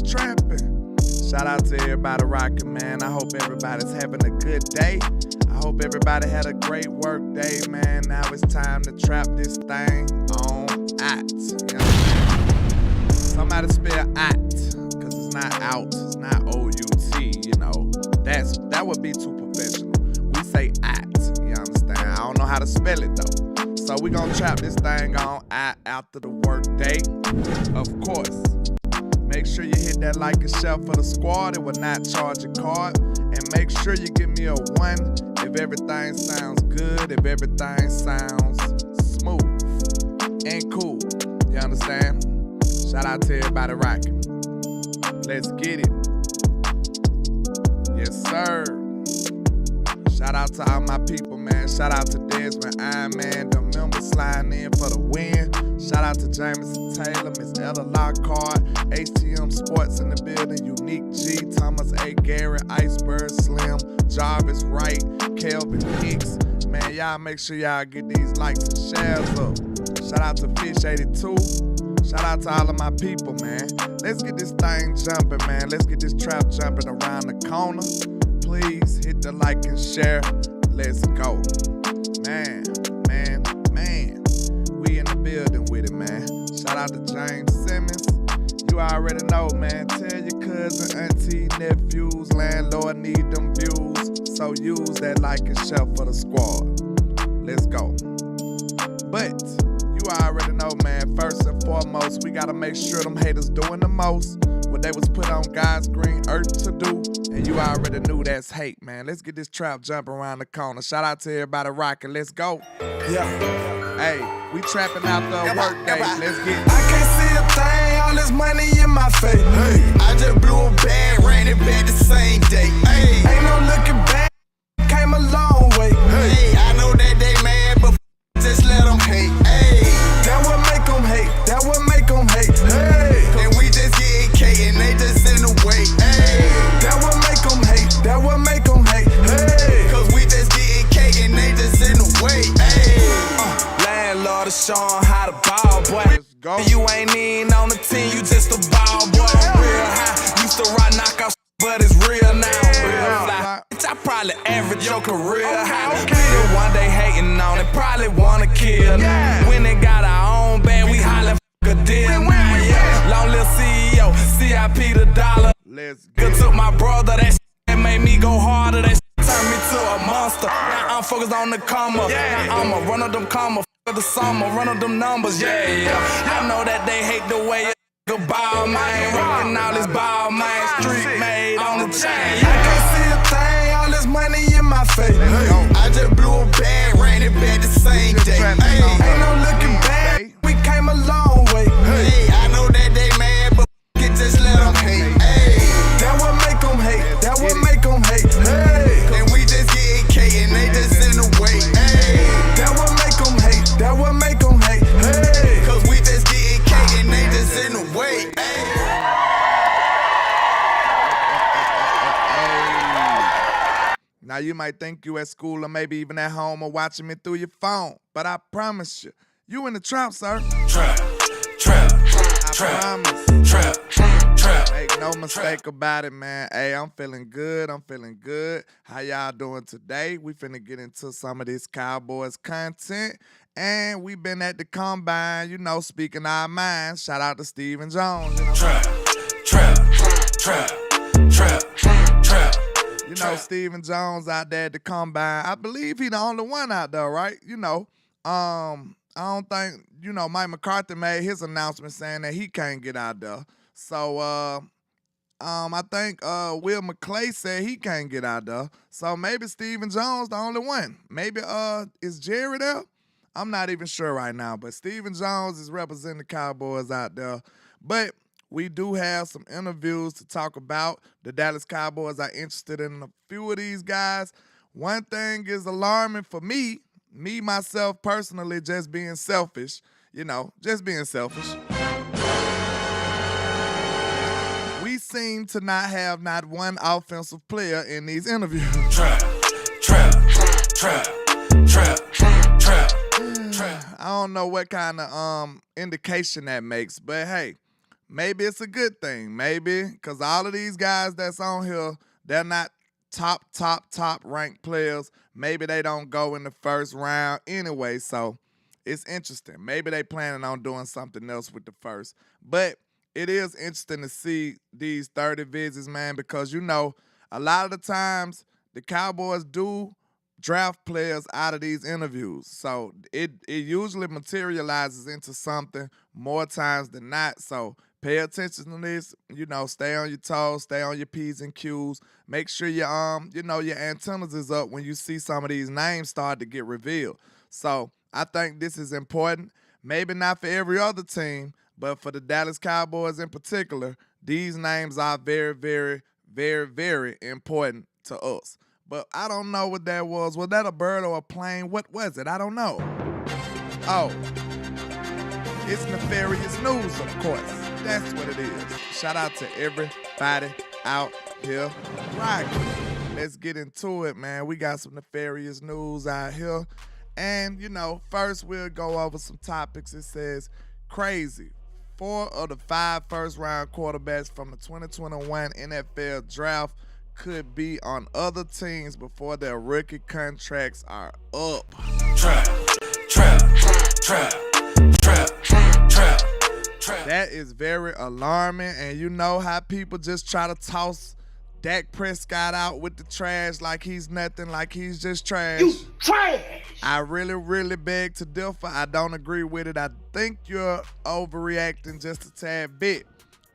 trapping. Shout out to everybody rocking, man. I hope everybody's having a good day. I hope everybody had a great work day, man. Now it's time to trap this thing on out. You know? Somebody spell out, because it's not out, it's not O-U-T, you know. That would be too professional. We say out, you understand? I don't know how to spell it though. So we gonna trap this thing on out after the work day. Of course, make sure you hit that like and share for the squad. It will not charge your card. And make sure you give me a 1 if everything sounds good, if everything sounds smooth and cool. You understand? Shout out to everybody rocking. Let's get it. Yes, sir. Shout out to all my people, man. Shout out to Desmond, Iron Man, the members sliding in for the win. Shout out to Jameson Taylor, Miss Ella Lockhart, HTM Sports in the building, Unique G, Thomas A. Garrett, Iceberg Slim, Jarvis Wright, Kelvin Hicks. Man, y'all make sure y'all get these likes and shares up. Shout out to Fish82. Shout out to all of my people, man. Let's get this thing jumping, man. Let's get this trap jumping around the corner. Please hit the like and share. Let's go. Man. We in the building with it, man. Shout out to James Simmons. You already know, man. Tell your cousin, auntie, nephews, landlord need them views. So use that like and share for the squad. Let's go. But you already know, man. First and foremost, we gotta make sure them haters doing the most. What they was put on God's green earth to do. And you already knew that's hate, man. Let's get this trap jumping around the corner. Shout out to everybody rocking. Let's go. Yeah. Hey, we trapping out the work day. Let's get it. I can't see a thing, all this money in my face. Hey. I just blew a bag, ran it back the same day. Hey. Ain't no looking back, came a long way. Hey. I know that they mad, but just let them hate. Hey. That what make them hate, that what make them hate. Hey. And we just getting K and they just in the way. Hey. That what make them hate, that what make them hate. Hey. Cause we just getting K and they just in the way. Hey. Landlord is showing how to ball, boy. Let's go. You ain't even on the team, you just a ball, boy. Real high, used to rock knockout, but it's real now. Real fly. Bitch, I probably average your career high. People one day hating on it, probably wanna kill. When they got our own band, we holla a deal. Long live CEO, CIP the dollar. Let's get Good took my brother, that shit made me go harder. That shit turned me to a monster. Now I'm focused on the comma. Now I'ma run up them comma. For the summer, run up them numbers, I know that they hate the way a ball, man. Rockin' all this ball, man. Street made on the chain. I can't see a thing, all this money in my face. I just blew a bag, ran it back the same day. Hey, ain't no looking back, we came a long way. Hey, I know that they mad, but just let them hate. Hey, that what make them hate, that what make them hate. Hey, and we just getting K and they just in the way. Hey, that what make them hate, that what make them hate. Hey, cause we just getting K and they just in the way. Hey. Now you might think you at school or maybe even at home or watching me through your phone, but I promise you, you in the trap, sir. Trap. I promise. Trap. Make no mistake about it, man. Hey, I'm feeling good. How y'all doing today? We finna get into some of this Cowboys content. And we been at the combine, you know, speaking our minds. Shout out to Stephen Jones. You know? Trap. You know, Stephen Jones out there at the combine. I believe he the only one out there, right? You know, I don't think, you know, Mike McCarthy made his announcement saying that he can't get out there. So, I think Will McClay said he can't get out there. So maybe Stephen Jones the only one. Maybe is Jerry there? I'm not even sure right now. But Stephen Jones is representing the Cowboys out there. But we do have some interviews to talk about. The Dallas Cowboys are interested in a few of these guys. One thing is alarming for me myself personally, just being selfish. You know, just being selfish. We seem to not have not one offensive player in these interviews. Trap. I don't know what kind of indication that makes, but hey, maybe it's a good thing. Maybe because all of these guys that's on here, they're not top ranked players. Maybe they don't go in the first round anyway. So it's interesting. Maybe they planning on doing something else with the first. But it is interesting to see these 30 visits, man, because, you know, a lot of the times the Cowboys do draft players out of these interviews. So it usually materializes into something more times than not. So pay attention to this, you know, stay on your toes, stay on your P's and Q's. Make sure your your antennas is up when you see some of these names start to get revealed. So I think this is important. Maybe not for every other team, but for the Dallas Cowboys in particular, these names are very, very, very, very important to us. But I don't know what that was. Was that a bird or a plane? What was it? I don't know. Oh, it's nefarious news, of course. That's what it is. Shout out to everybody out here rocking. Let's get into it, man. We got some nefarious news out here. And, you know, first we'll go over some topics. It says, crazy. 4 of the 5 first-round quarterbacks from the 2021 NFL Draft could be on other teams before their rookie contracts are up. Trap. That is very alarming, and you know how people just try to toss Dak Prescott out with the trash like he's nothing, like he's just trash. You trash! I really, really beg to differ. I don't agree with it. I think you're overreacting just a tad bit.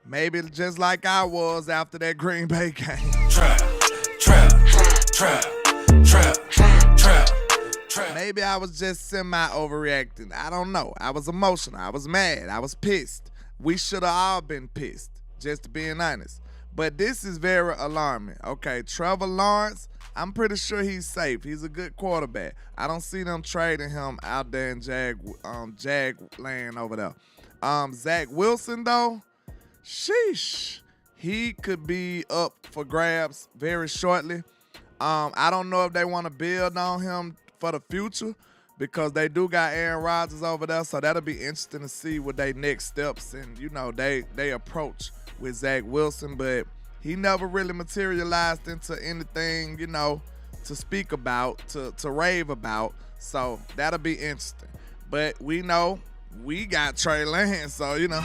Maybe just like I was after that Green Bay game. Trap. Maybe I was just semi-overreacting. I don't know. I was emotional. I was mad. I was pissed. We should have all been pissed, just being honest. But this is very alarming. Okay, Trevor Lawrence, I'm pretty sure he's safe. He's a good quarterback. I don't see them trading him out there in Jag land over there. Zach Wilson, though, sheesh. He could be up for grabs very shortly. I don't know if they want to build on him for the future because they do got Aaron Rodgers over there, so that'll be interesting to see what their next steps and, you know, they approach with Zach Wilson, but he never really materialized into anything, you know, to speak about, to rave about, so that'll be interesting. But we know we got Trey Lance, so, you know.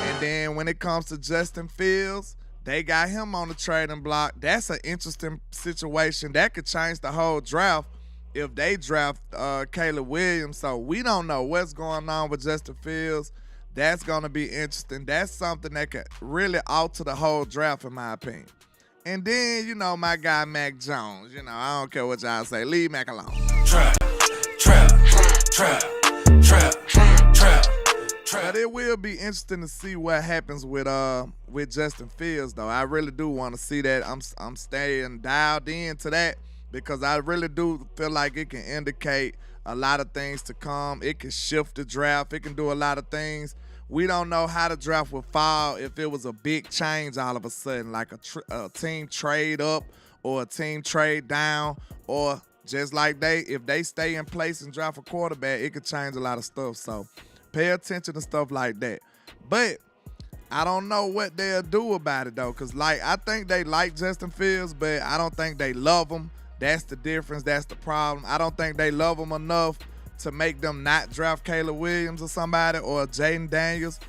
And then when it comes to Justin Fields, they got him on the trading block. That's an interesting situation. That could change the whole draft if they draft Caleb Williams. So we don't know what's going on with Justin Fields. That's going to be interesting. That's something that could really alter the whole draft, in my opinion. And then, you know, my guy Mac Jones. You know, I don't care what y'all say. Leave Mac alone. Trap. But it will be interesting to see what happens with Justin Fields, though. I really do want to see that. I'm staying dialed into that because I really do feel like it can indicate a lot of things to come. It can shift the draft. It can do a lot of things. We don't know how the draft would fall if it was a big change all of a sudden, like a team trade up or a team trade down, or just like if they stay in place and draft a quarterback, it could change a lot of stuff. So pay attention to stuff like that. But I don't know what they'll do about it, though, because, like, I think they like Justin Fields, but I don't think they love him. That's the difference. That's the problem. I don't think they love him enough to make them not draft Caleb Williams or somebody or Jaden Daniels.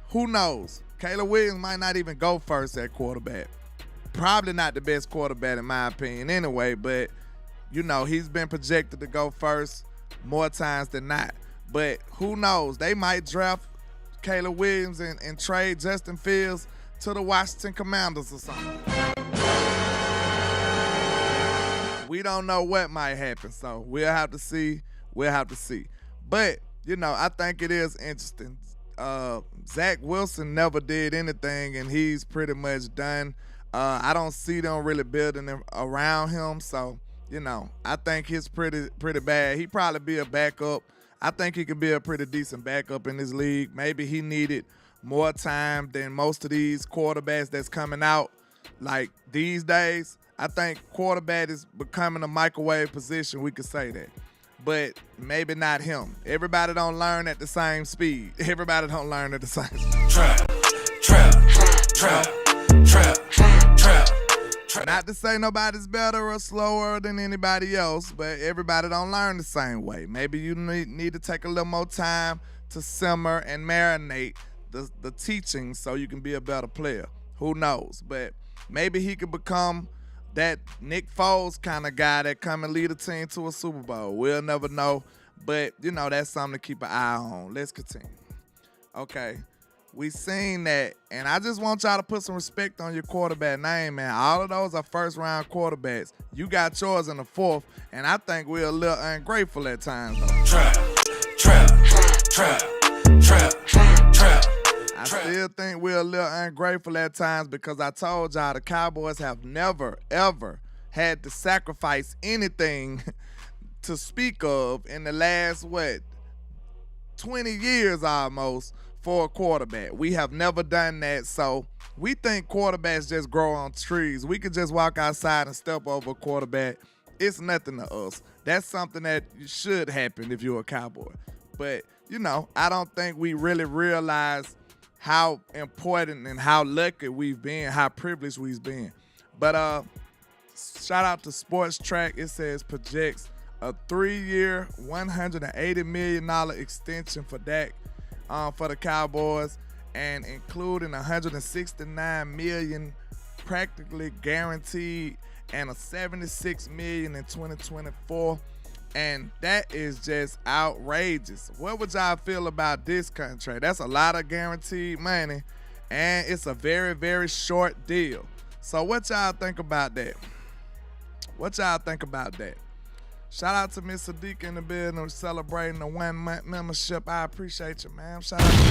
Who knows? Caleb Williams might not even go first at quarterback. Probably not the best quarterback in my opinion anyway, but, you know, he's been projected to go first more times than not. But who knows? They might draft Caleb Williams and trade Justin Fields to the Washington Commanders or something. We don't know what might happen, so we'll have to see. But, you know, I think it is interesting. Zach Wilson never did anything, and he's pretty much done. I don't see them really building around him, so, you know, I think he's pretty bad. He'd probably be a backup. I think he could be a pretty decent backup in this league. Maybe he needed more time than most of these quarterbacks that's coming out. Like these days, I think quarterback is becoming a microwave position. We could say that. but maybe not him. Everybody don't learn at the same speed. Everybody don't learn at the same speed. Trap. Not to say nobody's better or slower than anybody else, but everybody don't learn the same way. Maybe you need to take a little more time to simmer and marinate the teaching so you can be a better player. Who knows? But maybe he could become that Nick Foles kind of guy that come and lead a team to a Super Bowl. We'll never know, but, that's something to keep an eye on. Let's continue. Okay, we seen that, and I just want y'all to put some respect on your quarterback name, man. All of those are first-round quarterbacks. You got yours in the fourth, and I think we're a little ungrateful at times, though. Trap. I still think we're a little ungrateful at times because I told y'all the Cowboys have never, ever had to sacrifice anything to speak of in the last, 20 years almost for a quarterback. We have never done that, so we think quarterbacks just grow on trees. We could just walk outside and step over a quarterback. It's nothing to us. That's something that should happen if you're a Cowboy. But, I don't think we really realize how important and how lucky we've been, how privileged we've been. But shout out to Sports Track. It says projects a 3-year, $180 million extension for Dak for the Cowboys, and including $169 million practically guaranteed and a $76 million in 2024. And that is just outrageous. What would y'all feel about this contract? That's a lot of guaranteed money, and it's a very, very short deal. So what y'all think about that? Shout out to Miss Sadiq in the building celebrating the 1-month membership. I appreciate you, man. Shout out to you.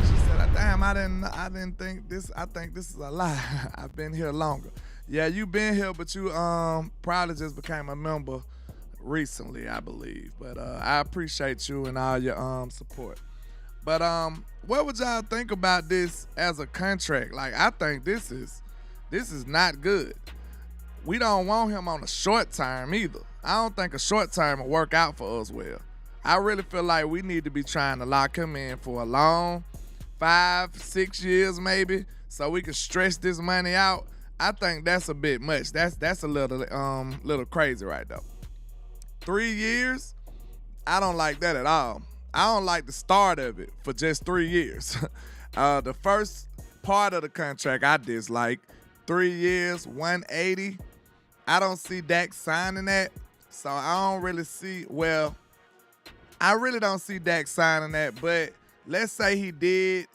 She said, damn, I didn't think this. I think this is a lie. I've been here longer. Yeah, you been here, but you probably just became a member recently, I believe. But I appreciate you and all your support. But what would y'all think about this as a contract? Like, I think this is not good. We don't want him on a short term either. I don't think a short term will work out for us well. I really feel like we need to be trying to lock him in for a long 5-6 years maybe, so we can stretch this money out. I think that's a bit much. That's a little crazy right though. 3 years, I don't like that at all. I don't like the start of it for just 3 years. The first part of the contract I dislike. 3 years, 180. I don't see Dak signing that. So I don't really see, I really don't see Dak signing that, but let's say he did.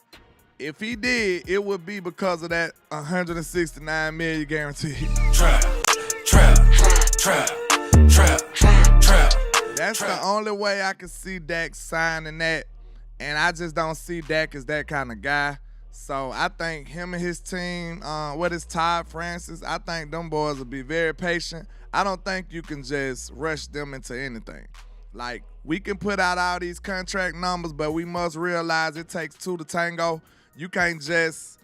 If he did, it would be because of that $169 million guarantee. Trap. That's the only way I can see Dak signing that, and I just don't see Dak as that kind of guy. So I think him and his team, what is Todd Francis, I think them boys will be very patient. I don't think you can just rush them into anything. Like, we can put out all these contract numbers, but we must realize it takes two to tango. You can't just,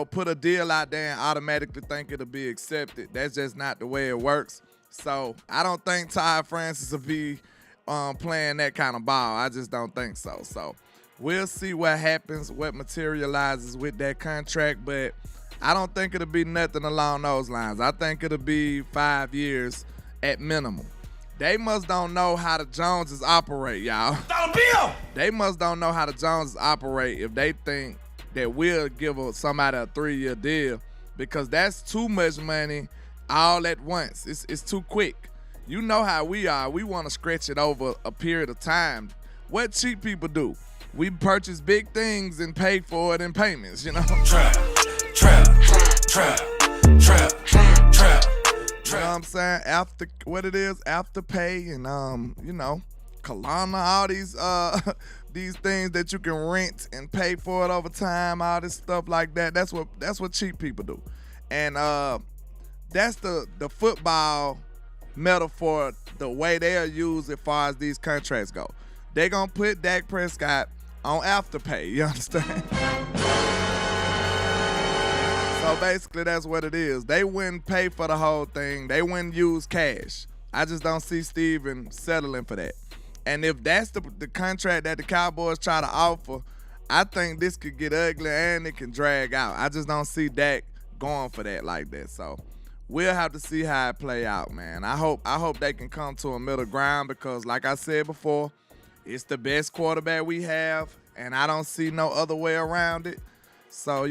put a deal out there and automatically think it'll be accepted. That's just not the way it works. So I don't think Todd Francis will be playing that kind of ball. I just don't think so. So we'll see what happens, what materializes with that contract, but I don't think it'll be nothing along those lines. I think it'll be 5 years at minimum. They must don't know how the Joneses operate, y'all. They must don't know how the Joneses operate if they think that we'll give somebody a 3-year deal, because that's too much money all at once. It's too quick. You know how we are. We want to stretch it over a period of time. What cheap people do? We purchase big things and pay for it in payments, Trap. You know what I'm saying? Afterpay and Kalana, all these things that you can rent and pay for it over time, all this stuff like that. That's what cheap people do. And that's the football metaphor, the way they'll use as far as these contracts go. They're gonna put Dak Prescott on Afterpay, you understand? So basically that's what it is. They wouldn't pay for the whole thing. They wouldn't use cash. I just don't see Steven settling for that. And if that's the contract that the Cowboys try to offer, I think this could get ugly and it can drag out. I just don't see Dak going for that like that. So we'll have to see how it play out, man. I hope they can come to a middle ground because, like I said before, it's the best quarterback we have, and I don't see no other way around it. So,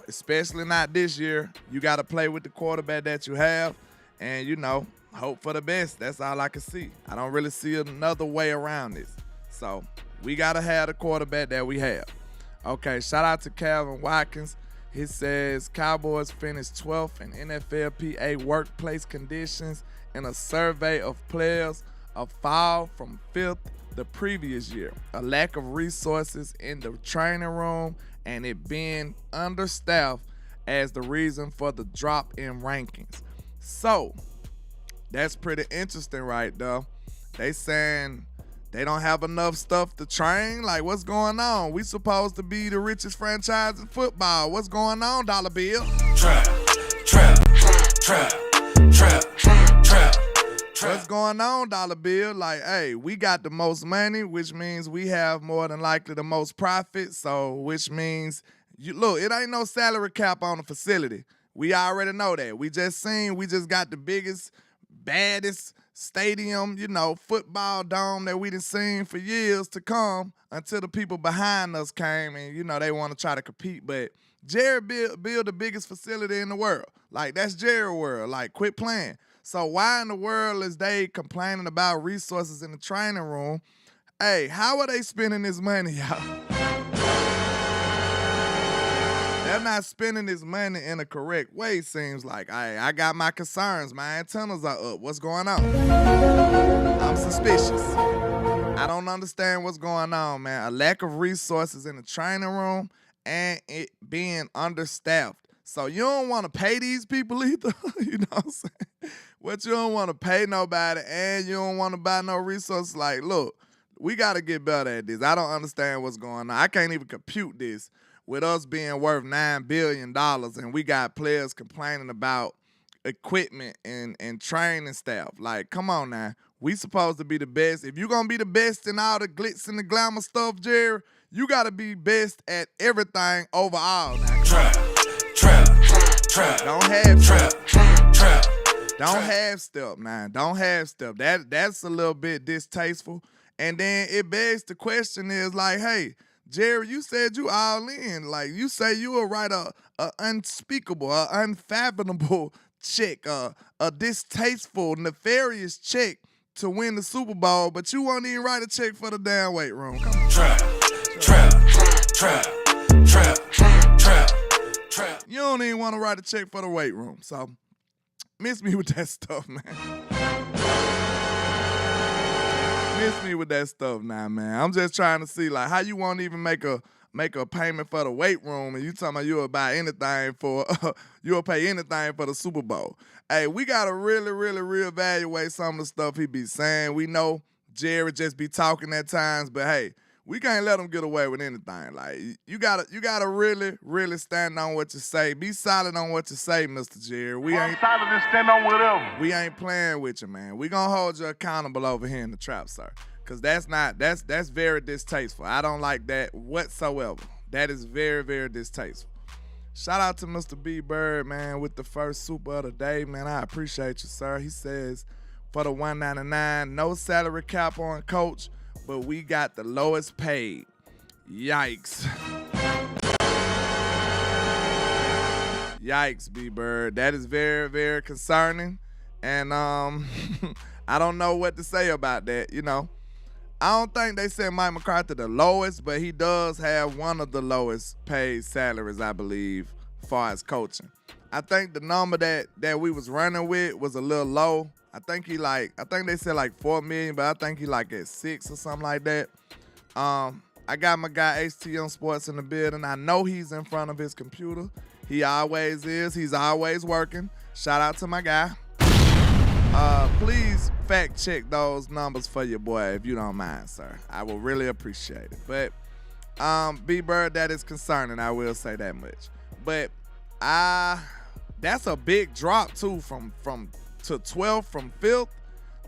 especially not this year, you got to play with the quarterback that you have and, hope for the best. That's all I can see. I don't really see another way around this. So we got to have the quarterback that we have. Okay, shout out to Calvin Watkins. He says Cowboys finished 12th in NFLPA workplace conditions in a survey of players, a fall from 5th the previous year, a lack of resources in the training room, and it being understaffed as the reason for the drop in rankings. So that's pretty interesting right there. They saying they don't have enough stuff to train. Like, what's going on? We supposed to be the richest franchise in football. What's going on, Dollar Bill? Trap. What's going on, Dollar Bill? Like, hey, we got the most money, which means we have more than likely the most profit. So, which means, look, it ain't no salary cap on the facility. We already know that. We just got the biggest, baddest stadium, football dome that we done seen for years to come until the people behind us came and, they want to try to compete. But Jerry built the biggest facility in the world. Like, that's Jerry world. Like, quit playing. So why in the world is they complaining about resources in the training room? Hey, how are they spending this money, y'all? They're not spending this money in a correct way, seems like. I got my concerns. My antennas are up. What's going on? I'm suspicious. I don't understand what's going on, man. A lack of resources in the training room and it being understaffed. So you don't want to pay these people either. You know what I'm saying? What you don't want to pay nobody and you don't want to buy no resources. Like, look, we got to get better at this. I don't understand what's going on. I can't even compute this. With us being worth $9 billion and we got players complaining about equipment and training staff. Like, come on now. We supposed to be the best. If you're going to be the best in all the glitz and the glamour stuff, Jerry, you got to be best at everything overall now. Trap. Don't have step. Don't have step, man. Don't have step. That's a little bit distasteful. And then it begs the question is like, hey, Jerry, you said you all in. Like, you say you will write a unspeakable, a unfathomable check, a distasteful, nefarious check to win the Super Bowl, but you won't even write a check for the damn weight room. Come on. Trap. You don't even want to write a check for the weight room. So, miss me with that stuff, man. Miss me with that stuff now, man. I'm just trying to see, like, how you won't even make a payment for the weight room and you talking about you'll buy anything for, you'll pay anything for the Super Bowl. Hey, we got to really, really reevaluate some of the stuff he be saying. We know Jerry just be talking at times, but hey, we can't let him get away with anything. Like, you gotta really, really stand on what you say. Be solid on what you say, Mr. Jerry. I'm solid and stand on whatever. We ain't playing with you, man. We gonna hold you accountable over here in the trap, sir. Cause that's very distasteful. I don't like that whatsoever. That is very, very distasteful. Shout out to Mr. B Bird, man, with the first super of the day, man. I appreciate you, sir. He says for the $199, no salary cap on coach, but we got the lowest paid. Yikes. Yikes, B-Bird. That is very, very concerning. And I don't know what to say about that, I don't think they said Mike McCarthy the lowest, but he does have one of the lowest paid salaries, I believe, as far as coaching. I think the number that we was running with was a little low. I think they said like $4 million, but I think he like at 6 or something like that. I got my guy HTM Sports in the building. I know he's in front of his computer. He always is. He's always working. Shout out to my guy. Please fact check those numbers for your boy if you don't mind, sir. I will really appreciate it. But B-Bird, that is concerning. I will say that much. But that's a big drop too from to 12th from 5th.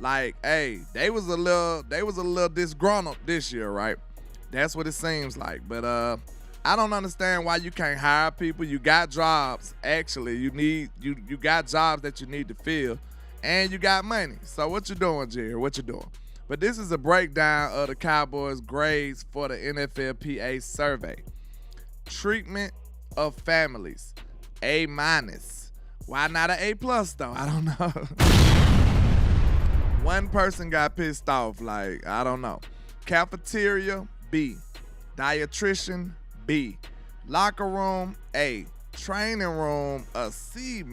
Like, hey, they was a little disgruntled this year, right? That's what it seems like. But I don't understand why you can't hire people. You got jobs. Actually, you got jobs that you need to fill, and you got money. So what you doing, Jerry? What you doing? But this is a breakdown of the Cowboys' grades for the NFLPA survey. Treatment of families, A-. Why not an A+ though? I don't know. One person got pissed off, like, I don't know. Cafeteria, B. Dietitian, B. Locker room, A. Training room, a C-.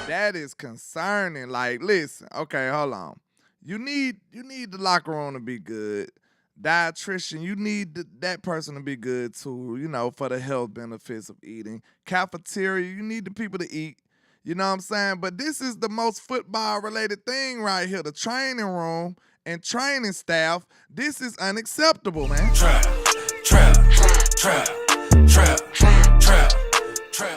That is concerning. Like, listen, okay, hold on. You need the locker room to be good. Dietitian, you need that person to be good too, for the health benefits of eating. Cafeteria, you need the people to eat. You know what I'm saying? But this is the most football-related thing right here. The training room and training staff, this is unacceptable, man. Trap.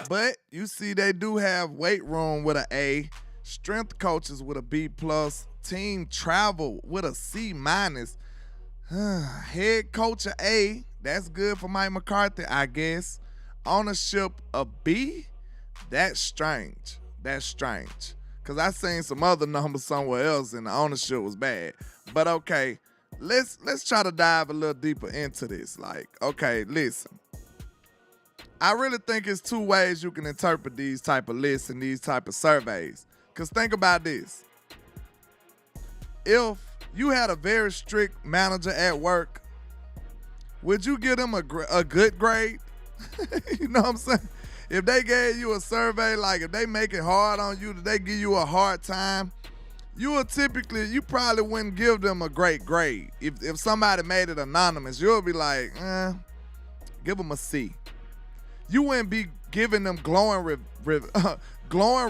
But you see they do have weight room with an A, strength coaches with a B+, team travel with a C-. Head coach a A, that's good for Mike McCarthy, I guess. Ownership a B? That's strange. Because I seen some other numbers somewhere else and the ownership was bad. But okay, let's try to dive a little deeper into this. Like, okay, listen. I really think it's two ways you can interpret these type of lists and these type of surveys. Because think about this. If you had a very strict manager at work, would you give them a good grade? You know what I'm saying? If they gave you a survey, like if they make it hard on you, if they give you a hard time, you probably wouldn't give them a great grade. If somebody made it anonymous, you'll be like, give them a C. You wouldn't be giving them glowing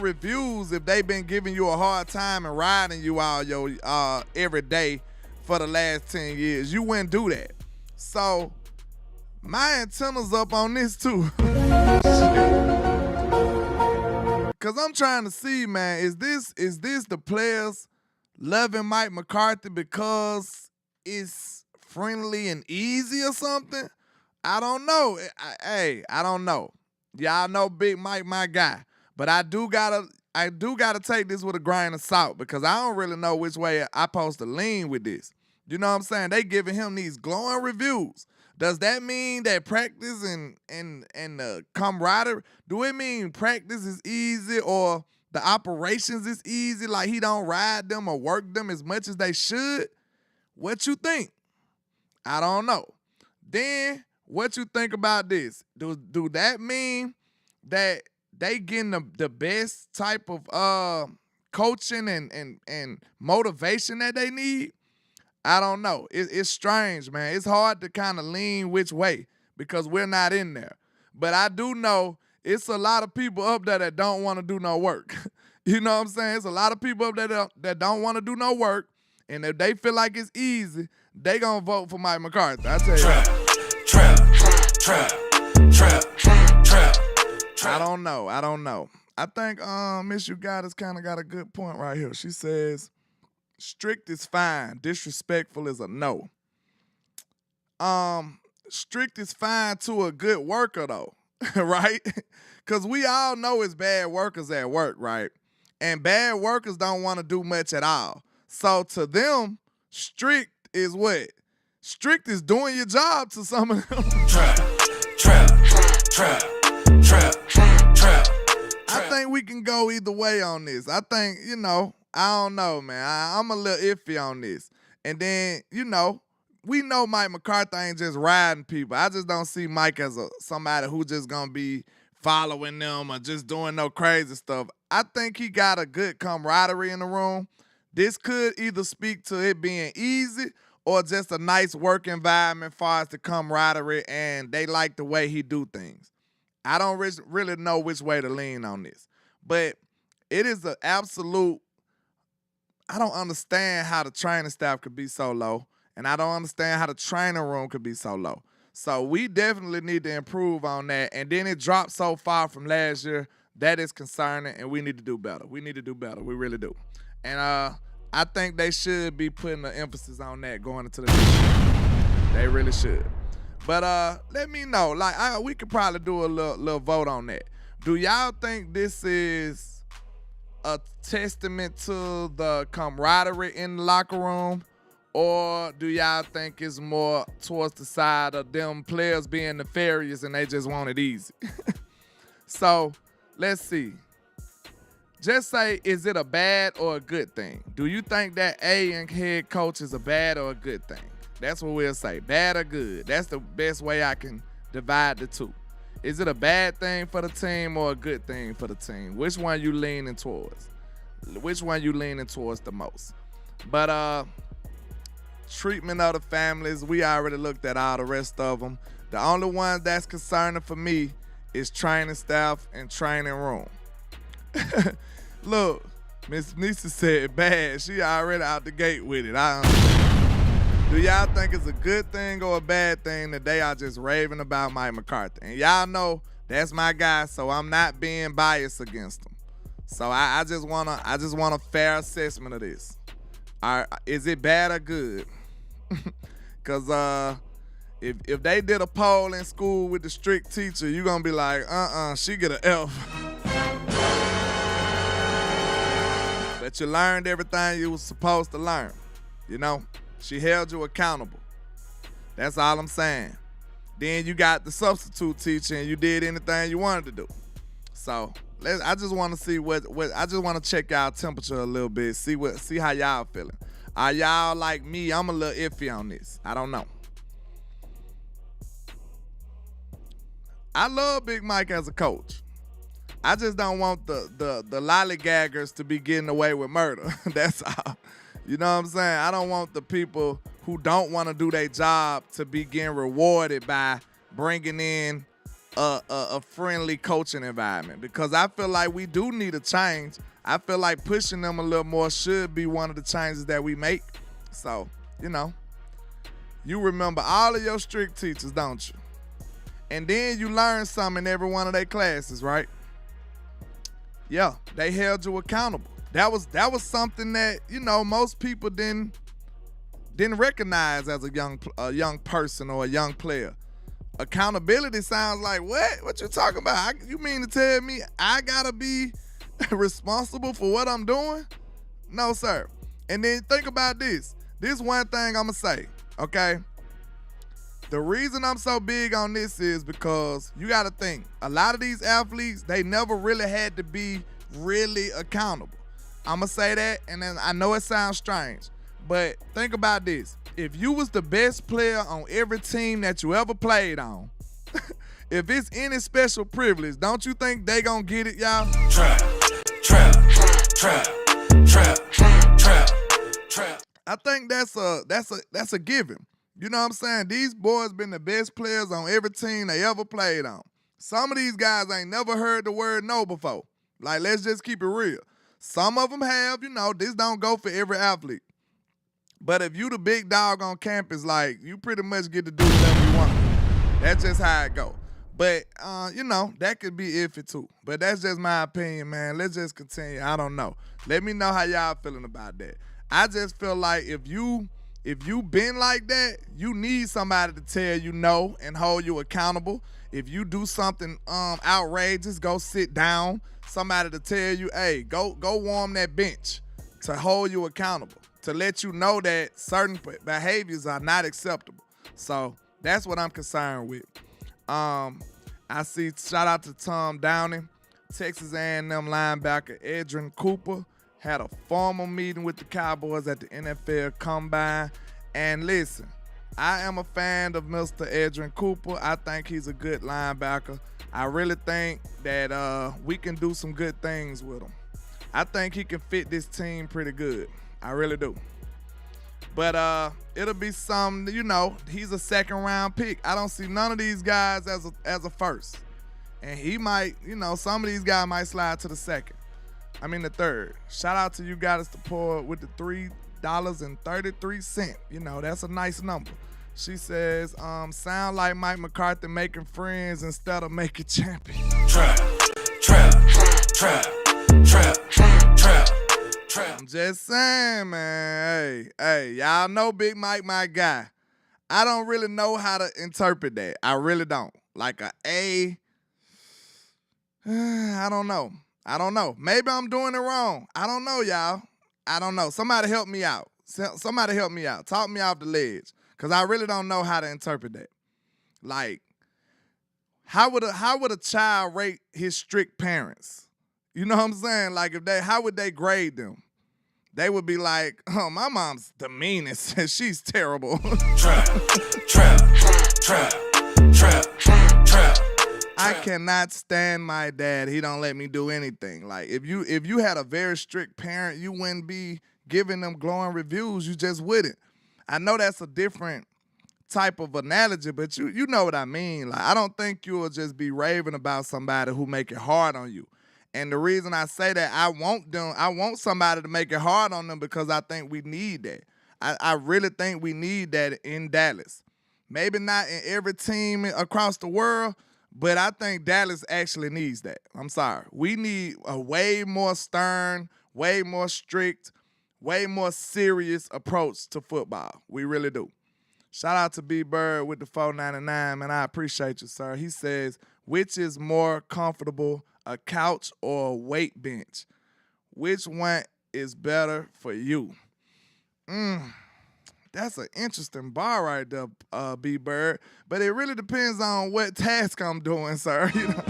reviews if they've been giving you a hard time and riding you all every day for the last 10 years. You wouldn't do that. So my antenna's up on this too. Cause I'm trying to see, man, is this the players loving Mike McCarthy because it's friendly and easy or something? I don't know. I don't know. Y'all know Big Mike, my guy. But I do gotta take this with a grain of salt because I don't really know which way I'm supposed to lean with this. You know what I'm saying? They giving him these glowing reviews. Does that mean that practice and camaraderie, do it mean practice is easy or the operations is easy, like he don't ride them or work them as much as they should? What you think? I don't know. Then, what you think about this? Do that mean that they getting the best type of coaching and motivation that they need? I don't know. It's strange, man. It's hard to kind of lean which way because we're not in there. But I do know it's a lot of people up there that don't want to do no work. You know what I'm saying? It's a lot of people up there that don't want to do no work. And if they feel like it's easy, they gonna vote for Mike McCarthy. I tell you. Trap. I don't know. I think Miss You Got Us kind of got a good point right here. She says, strict is fine. Disrespectful is a no. Strict is fine to a good worker though, right? Because we all know it's bad workers at work, right? And bad workers don't want to do much at all. So to them, strict is what? Strict is doing your job to some of them. Trap. I think we can go either way on this. I think, I don't know, man. I'm a little iffy on this. And then, we know Mike McCarthy ain't just riding people. I just don't see Mike as somebody who just gonna be following them or just doing no crazy stuff. I think he got a good camaraderie in the room. This could either speak to it being easy or just a nice work environment as far as the camaraderie and they like the way he do things. I don't really know which way to lean on this. But it is an absolute, I don't understand how the training staff could be so low, and I don't understand how the training room could be so low. So we definitely need to improve on that. And then it dropped so far from last year that is concerning, and we need to do better. We need to do better. We really do. And I think they should be putting the emphasis on that going into the next year. They really should. But let me know. Like, we could probably do a little vote on that. Do y'all think this is a testament to the camaraderie in the locker room, or do y'all think it's more towards the side of them players being nefarious and they just want it easy? So, let's see. Just say, is it a bad or a good thing? Do you think that and head coach is a bad or a good thing? That's what we'll say, bad or good. That's the best way I can divide the two. Is it a bad thing for the team or a good thing for the team? Which one you leaning towards? Which one you leaning towards the most? But treatment of the families, we already looked at all the rest of them. The only one that's concerning for me is training staff and training room. Look, Miss Nisa said bad. She already out the gate with it. I understand. Do y'all think it's a good thing or a bad thing that they are just raving about Mike McCarthy? And y'all know that's my guy, so I'm not being biased against him. So I just want a fair assessment of this. All right, is it bad or good? Because if they did a poll in school with the strict teacher, you're going to be like, she get an F. But you learned everything you was supposed to learn. You know, she held you accountable. That's all I'm saying. Then you got the substitute teacher and you did anything you wanted to do. So I just want to see what I just want to check y'all temperature a little bit, see how y'all feeling. Are y'all like me? I'm a little iffy on this. I don't know. I love Big Mike as a coach. I just don't want the lollygaggers to be getting away with murder. That's all. You know what I'm saying? I don't want the people who don't want to do their job to be getting rewarded by bringing in a friendly coaching environment, because I feel like we do need a change. I feel like pushing them a little more should be one of the changes that we make. So, you know, you remember all of your strict teachers, don't you? And then you learn something in every one of their classes, right? Yeah, they held you accountable. That was something that, you know, most people didn't recognize as a young person or a young player. Accountability sounds like, what you talking about? You mean to tell me I gotta be responsible for what I'm doing? No, sir. And then think about this. This one thing I'm gonna say, okay? The reason I'm so big on this is because you gotta think, a lot of these athletes, they never really had to be really accountable. I'm gonna say that, and then I know it sounds strange, but think about this. If you was the best player on every team that you ever played on, if it's any special privilege, don't you think they gonna get it, y'all? Trap. I think that's a given. You know what I'm saying? These boys been the best players on every team they ever played on. Some of these guys ain't never heard the word no before. Like, let's just keep it real. Some of them have, you know, this don't go for every athlete. But if you the big dog on campus, like, you pretty much get to do whatever you want to do. That's just how it go. But, you know, that could be iffy too. But that's just my opinion, man. Let's just continue. I don't know. Let me know how y'all feeling about that. I just feel like if you been like that, you need somebody to tell you no and hold you accountable. If you do something outrageous, go sit down. Somebody to tell you, hey, go warm that bench, to hold you accountable, to let you know that certain behaviors are not acceptable. So that's what I'm concerned with. I see, shout out to Tom Downing, Texas A&M linebacker Edrin Cooper had a formal meeting with the Cowboys at the NFL Combine. And listen, I am a fan of Mr. Edrin Cooper. I think he's a good linebacker. I really think that we can do some good things with him. I think he can fit this team pretty good. I really do. But it'll be some, you know, he's a second-round pick. I don't see none of these guys as a first. And he might, you know, some of these guys might slide to the third. Shout out to you guys to pour with the $3.33. You know, that's a nice number. She says, sound like Mike McCarthy making friends instead of making champions. Trap. I'm just saying, man. Hey, y'all know Big Mike, my guy. I don't really know how to interpret that. I really don't. Like I don't know. Maybe I'm doing it wrong. I don't know, y'all. I don't know. Somebody help me out. Somebody help me out. Talk me off the ledge. Because I really don't know how to interpret that. Like, how would a child rate his strict parents? You know what I'm saying? Like, how would they grade them? They would be like, oh, my mom's the meanest. She's terrible. Trap. I cannot stand my dad. He don't let me do anything. Like, if you had a very strict parent, you wouldn't be giving them glowing reviews. You just wouldn't. I know that's a different type of analogy, but you know what I mean. Like, I don't think you'll just be raving about somebody who make it hard on you. And the reason I say that, I want somebody to make it hard on them because I think we need that. I really think we need that in Dallas. Maybe not in every team across the world, but I think Dallas actually needs that. I'm sorry. We need a way more stern, way more strict, way more serious approach to football. We really do. Shout out to B-Bird with the $4.99, man. I appreciate you, sir. He says, which is more comfortable, a couch or a weight bench? Which one is better for you? That's an interesting bar right there, B-Bird. But it really depends on what task I'm doing, sir. You know?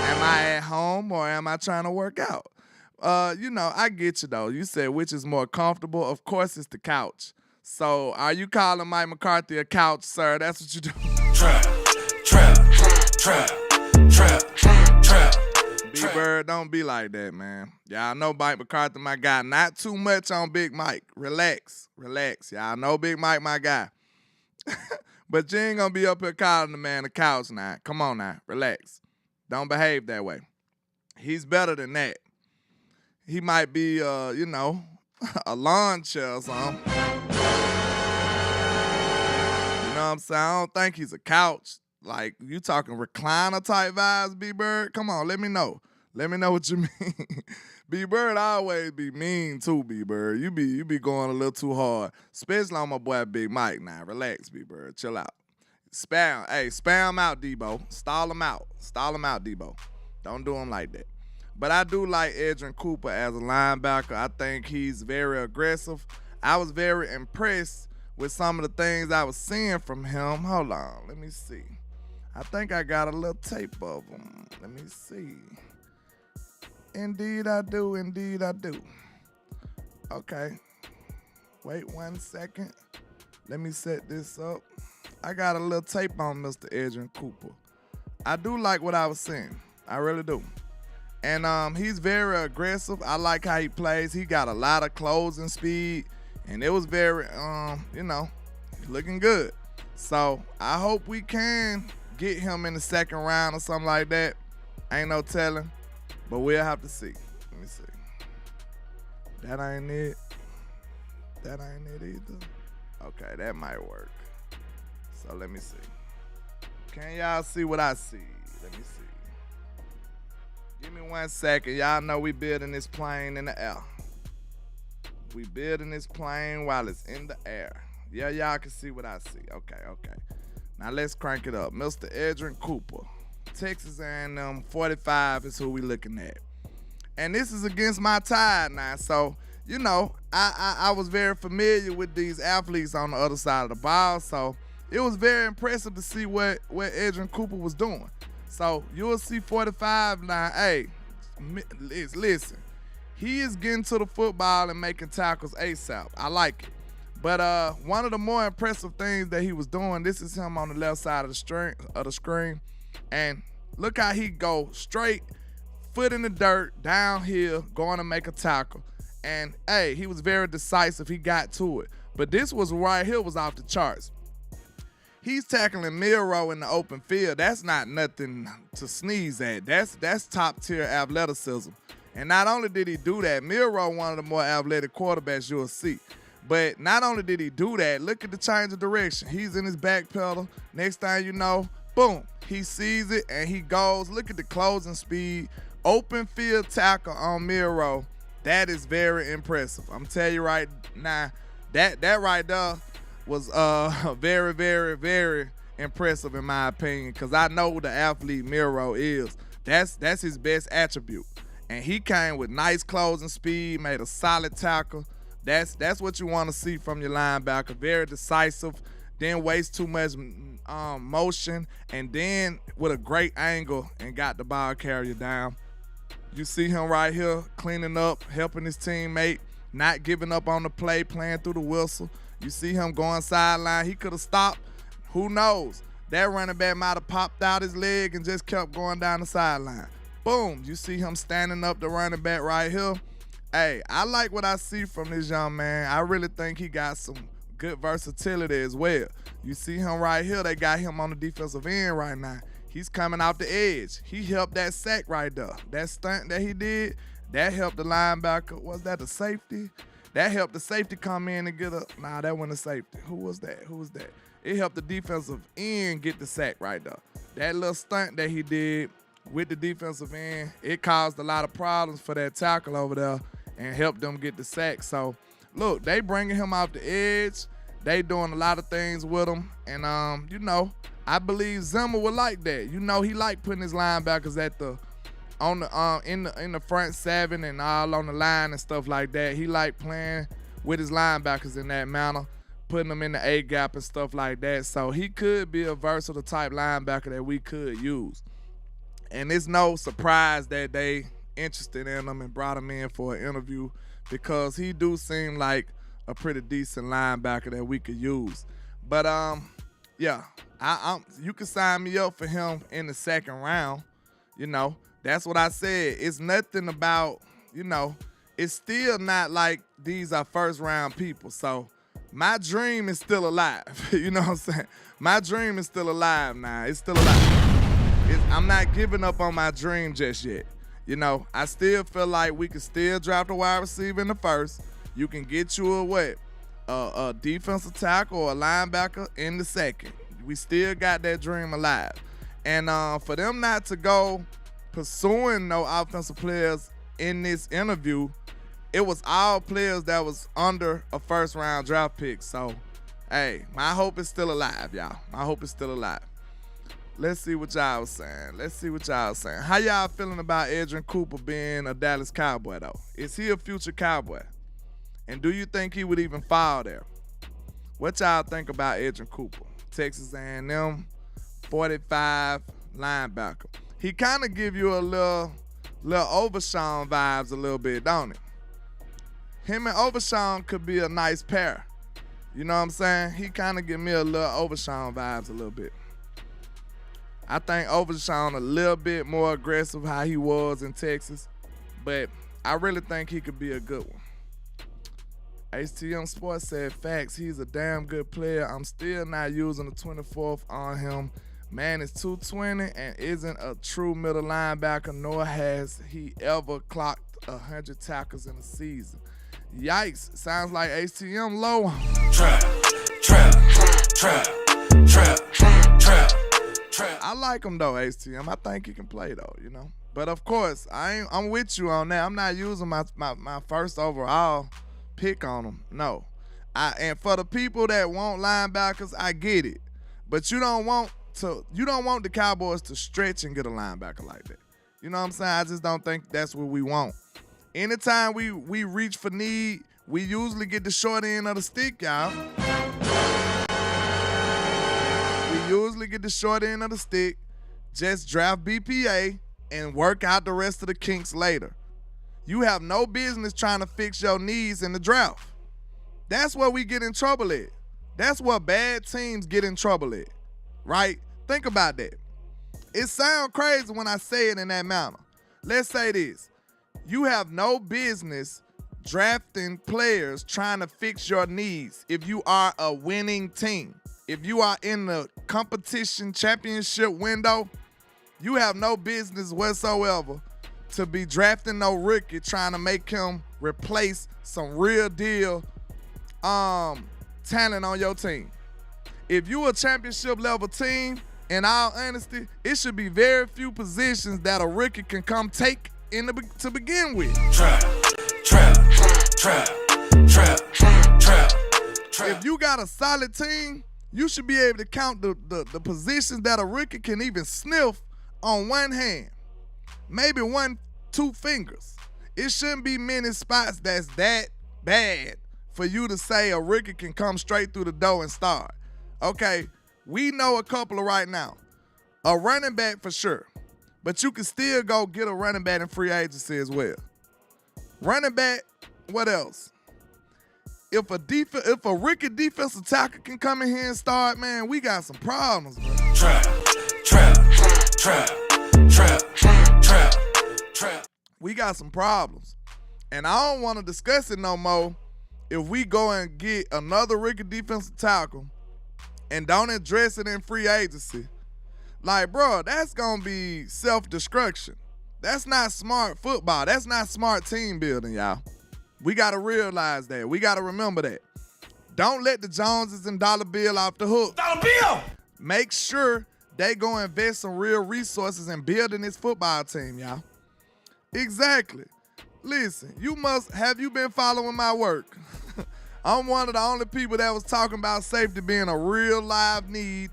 Am I at home or am I trying to work out? I get you, though. You said which is more comfortable. Of course, it's the couch. So are you calling Mike McCarthy a couch, sir? That's what you do. Trap. B-Bird, don't be like that, man. Y'all know Mike McCarthy, my guy. Not too much on Big Mike. Relax. Y'all know Big Mike, my guy. But you ain't gonna be up here calling the man a couch now. Come on now. Relax. Don't behave that way. He's better than that. He might be, a lawn chair or something. You know what I'm saying? I don't think he's a couch. Like, you talking recliner type vibes, B-Bird? Come on, let me know. Let me know what you mean. B-Bird always be mean too, B-Bird. You be going a little too hard. Especially on my boy Big Mike now. Relax, B-Bird. Chill out. Spam him out, Debo. Stall him out, Debo. Don't do him like that. But I do like Edgerrin Cooper as a linebacker. I think he's very aggressive. I was very impressed with some of the things I was seeing from him. Hold on, let me see. I think I got a little tape of him. Let me see. Indeed I do. Okay. Wait 1 second. Let me set this up. I got a little tape on Mr. Edgerrin Cooper. I do like what I was seeing. I really do. And he's very aggressive. I like how he plays. He got a lot of closing speed. And it was very, looking good. So I hope we can get him in the second round or something like that. Ain't no telling. But we'll have to see. Let me see. That ain't it. That ain't it either. Okay, that might work. So let me see. Can y'all see what I see? Let me see. Give me 1 second. Y'all know we building this plane in the air. We building this plane while it's in the air. Yeah, y'all can see what I see. Okay. Now let's crank it up. Mr. Edgerrin Cooper. Texas A&M 45 is who we looking at. And this is against my Tide now. So, I was very familiar with these athletes on the other side of the ball. So it was very impressive to see what Edgerrin Cooper was doing. So you'll see 45 now. Hey, listen. He is getting to the football and making tackles ASAP. I like it. But one of the more impressive things that he was doing, this is him on the left side of the screen. And look how he go straight, foot in the dirt, downhill, going to make a tackle. And, hey, he was very decisive. He got to it. But this was right here was off the charts. He's tackling Milroe in the open field. That's not nothing to sneeze at. That's top-tier athleticism. And not only did he do that, Milroe, one of the more athletic quarterbacks you'll see. But not only did he do that, look at the change of direction. He's in his back pedal. Next thing you know, Boom. He sees it and he goes. Look at the closing speed. Open field tackle on Miro. That is very impressive. I'm telling you right now, that right there was very, very, very impressive in my opinion, because I know the athlete Miro is. That's his best attribute. And he came with nice closing speed, made a solid tackle. That's what you want to see from your linebacker. Very decisive, didn't waste too much motion, and then with a great angle and got the ball carrier down. You see him right here cleaning up, helping his teammate, not giving up on the play, playing through the whistle. You see him going sideline. He could have stopped. Who knows? That running back might have popped out his leg and just kept going down the sideline. Boom. You see him standing up the running back right here. Hey, I like what I see from this young man. I really think he got some good versatility as well. You see him right here. They got him on the defensive end right now. He's coming off the edge. He helped that sack right there. That stunt that he did, that helped the linebacker. Was that the safety? That helped the safety come in and get a, nah, that wasn't a safety. Who was that? It helped the defensive end get the sack right there. That little stunt that he did with the defensive end, it caused a lot of problems for that tackle over there and helped them get the sack. So, look, they bringing him off the edge. They doing a lot of things with him. And, you know, I believe Zimmer would like that. You know, he like putting his linebackers at the in the front seven and all on the line and stuff like that. He like playing with his linebackers in that manner, putting them in the A gap and stuff like that. So he could be a versatile type linebacker that we could use. And it's no surprise that they interested in him and brought him in for an interview, because he do seem like a pretty decent linebacker that we could use. But yeah, you can sign me up for him in the second round. You know, that's what I said. It's nothing about, you know, it's still not like these are first round people. So my dream is still alive. You know what I'm saying? My dream is still alive now. It's still alive. I'm not giving up on my dream just yet. You know, I still feel like we can still draft a wide receiver in the first. You can get you a defensive tackle or a linebacker in the second. We still got that dream alive. And for them not to go pursuing no offensive players in this interview, it was all players that was under a first round draft pick. So, hey, my hope is still alive, y'all. My hope is still alive. Let's see what y'all was saying. How y'all feeling about Adrian Cooper being a Dallas Cowboy, though? Is he a future Cowboy? And do you think he would even fall there? What y'all think about Adrian Cooper? Texas A&M, 45 linebacker. He kind of give you a little Overshawn vibes a little bit, don't it? Him and Overshawn could be a nice pair. You know what I'm saying? He kind of give me a little Overshawn vibes a little bit. I think Overshawn a little bit more aggressive how he was in Texas, but I really think he could be a good one. HTM Sports said, facts, he's a damn good player. I'm still not using the 24th on him. Man is 220 and isn't a true middle linebacker, nor has he ever clocked 100 tackles in a season. Yikes, sounds like HTM low. Trap. I like him though, HTM. I think he can play though, you know. But of course, I'm with you on that. I'm not using my first overall pick on him. No. And for the people that want linebackers, I get it. But you don't want the Cowboys to stretch and get a linebacker like that. You know what I'm saying? I just don't think that's what we want. Anytime we reach for need, we usually get the short end of the stick, y'all. We usually get the short end of the stick. Just draft BPA and work out the rest of the kinks later. You have no business trying to fix your needs in the draft. That's where we get in trouble at. That's where bad teams get in trouble at, right? Think about that. It sounds crazy when I say it in that manner. Let's say this. You have no business drafting players trying to fix your needs if you are a winning team. If you are in the competition championship window, you have no business whatsoever to be drafting no rookie trying to make him replace some real deal talent on your team. If you a championship level team, in all honesty, it should be very few positions that a rookie can come take to begin with. Trap. If you got a solid team, you should be able to count the positions that a rookie can even sniff on one hand, maybe 1-2 fingers. It shouldn't be many spots that's that bad for you to say a rookie can come straight through the door and start. Okay, we know a couple of right now. A running back for sure, but you can still go get a running back in free agency as well. Running back, what else? If a rookie defensive tackle can come in here and start, man, we got some problems, man. Trap. We got some problems. And I don't want to discuss it no more if we go and get another rookie defensive tackle and don't address it in free agency. Like, bro, that's going to be self-destruction. That's not smart football. That's not smart team building, y'all. We got to realize that. We got to remember that. Don't let the Joneses and Dollar Bill off the hook. Dollar Bill! Make sure they go invest some real resources in building this football team, y'all. Exactly. Listen, have you been following my work? I'm one of the only people that was talking about safety being a real live need.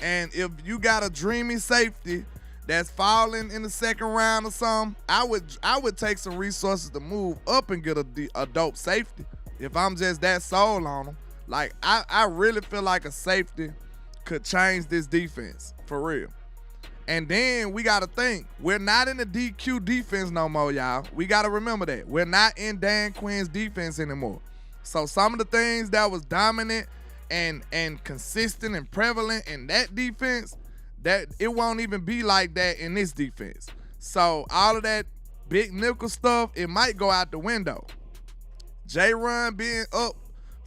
And if you got a dreamy safety that's falling in the second round or something, I would take some resources to move up and get a dope safety if I'm just that sold on them. Like, I really feel like a safety could change this defense, for real. And then we got to think, we're not in the DQ defense no more, y'all. We got to remember that. We're not in Dan Quinn's defense anymore. So some of the things that was dominant and consistent and prevalent in that defense, that it won't even be like that in this defense. So all of that big nickel stuff, it might go out the window. J-Run being up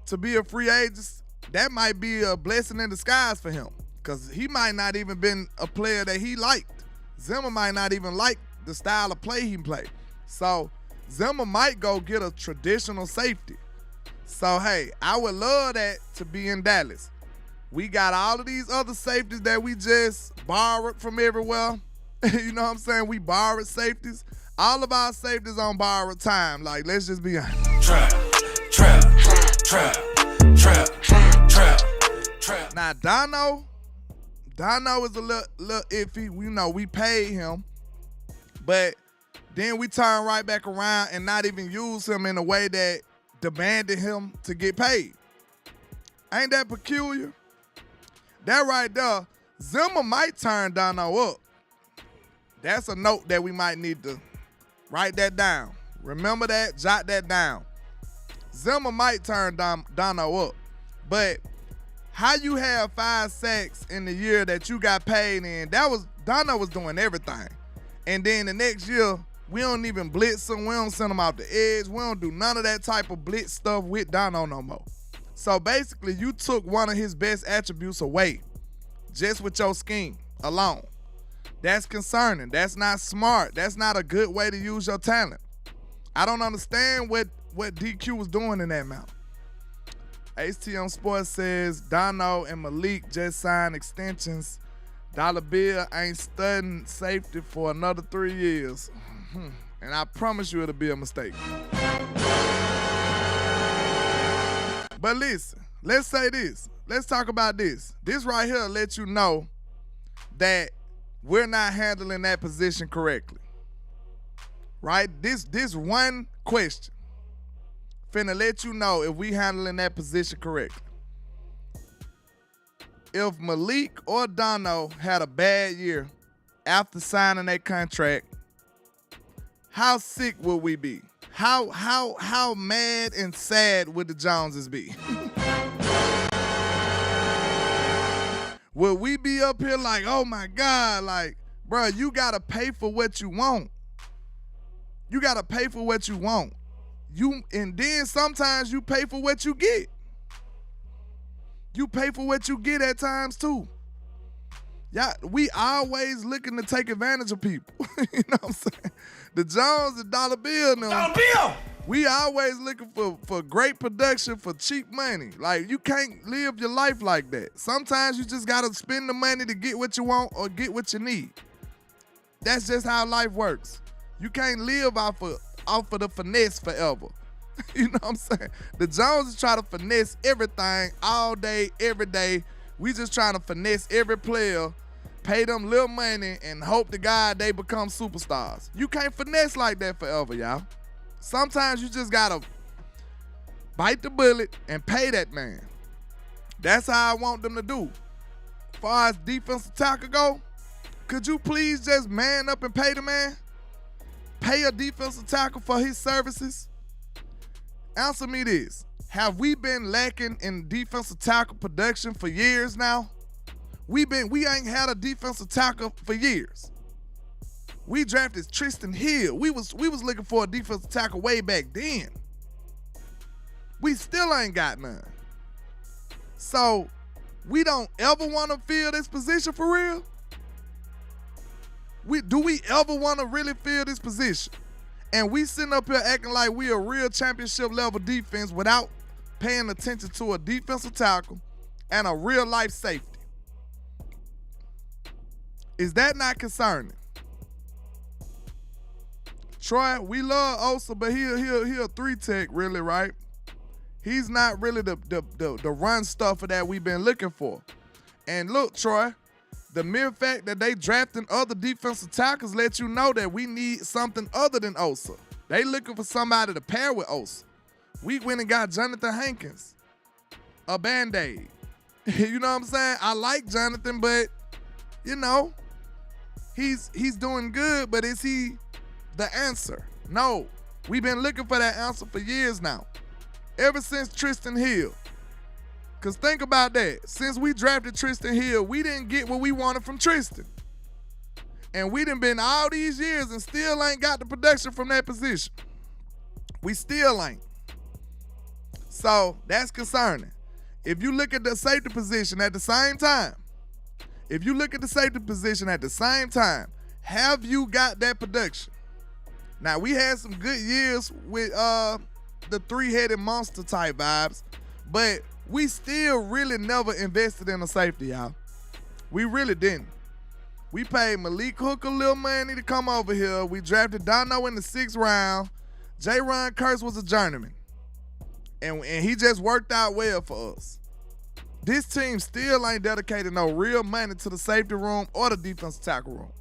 to be a free agent, that might be a blessing in disguise for him, because he might not even been a player that he liked. Zimmer might not even like the style of play he played. So Zimmer might go get a traditional safety. So, hey, I would love that to be in Dallas. We got all of these other safeties that we just borrowed from everywhere. You know what I'm saying? We borrowed safeties. All of our safeties on borrowed time. Like, let's just be honest. Trap. Now, Dono is a little iffy. We know we paid him, but then we turn right back around and not even use him in a way that demanded him to get paid. Ain't that peculiar? That right there, Zimmer might turn Dono up. That's a note that we might need to write that down. Remember that, jot that down. Zimmer might turn Dono up, but how you have 5 sacks in the year that you got paid in, Dono was doing everything. And then the next year, we don't even blitz him. We don't send him off the edge. We don't do none of that type of blitz stuff with Dono no more. So basically, you took one of his best attributes away just with your scheme alone. That's concerning. That's not smart. That's not a good way to use your talent. I don't understand what DQ was doing in that mount. HTM Sports says Dono and Malik just signed extensions. Dollar Bill ain't studying safety for another 3 years. And I promise you it'll be a mistake. But listen, let's say this. Let's talk about this. This right here lets you know that we're not handling that position correctly. Right? This one question finna let you know if we handling that position correctly. If Malik or Dono had a bad year after signing that contract, how sick would we be? How mad and sad would the Joneses be? Would we be up here like, oh my God, like, bro, you gotta pay for what you want. You gotta pay for what you want. And then sometimes you pay for what you get. You pay for what you get at times too. Yeah, we always looking to take advantage of people. You know what I'm saying? The Jones and Dollar Bill now. Dollar Bill! We always looking for great production for cheap money. Like, you can't live your life like that. Sometimes you just gotta spend the money to get what you want or get what you need. That's just how life works. You can't live off of the finesse forever. You know what I'm saying? The Joneses try to finesse everything all day, every day. We just trying to finesse every player, pay them little money, and hope to God they become superstars. You can't finesse like that forever, y'all. Sometimes you just gotta bite the bullet and pay that man. That's how I want them to do. As far as defensive tackle go, could you please just man up and pay the man? Pay a defensive tackle for his services? Answer me this. Have we been lacking in defensive tackle production for years now? We ain't had a defensive tackle for years. We drafted Tristan Hill. We was looking for a defensive tackle way back then. We still ain't got none. So we don't ever want to fill this position for real? Do we ever want to really fill this position? And we sitting up here acting like we a real championship level defense without paying attention to a defensive tackle and a real life safety. Is that not concerning? Troy, we love Osa, but he a 3-tech really, right? He's not really the run stuffer that we've been looking for. And look, Troy, the mere fact that they drafting other defensive tackles lets you know that we need something other than Osa. They looking for somebody to pair with Osa. We went and got Jonathan Hankins, a Band-Aid. You know what I'm saying? I like Jonathan, but, you know, he's doing good, but is he the answer? No. We've been looking for that answer for years now. Ever since Tristan Hill. Because think about that. Since we drafted Tristan Hill, we didn't get what we wanted from Tristan. And we done been all these years and still ain't got the production from that position. We still ain't. So that's concerning. If you look at the safety position at the same time, have you got that production? Now, we had some good years with the three-headed monster type vibes, but we still really never invested in a safety, y'all. We really didn't. We paid Malik Hooker a little money to come over here. We drafted Dono in the 6th round. J-Ron Curse was a journeyman, and he just worked out well for us. This team still ain't dedicated no real money to the safety room or the defensive tackle room.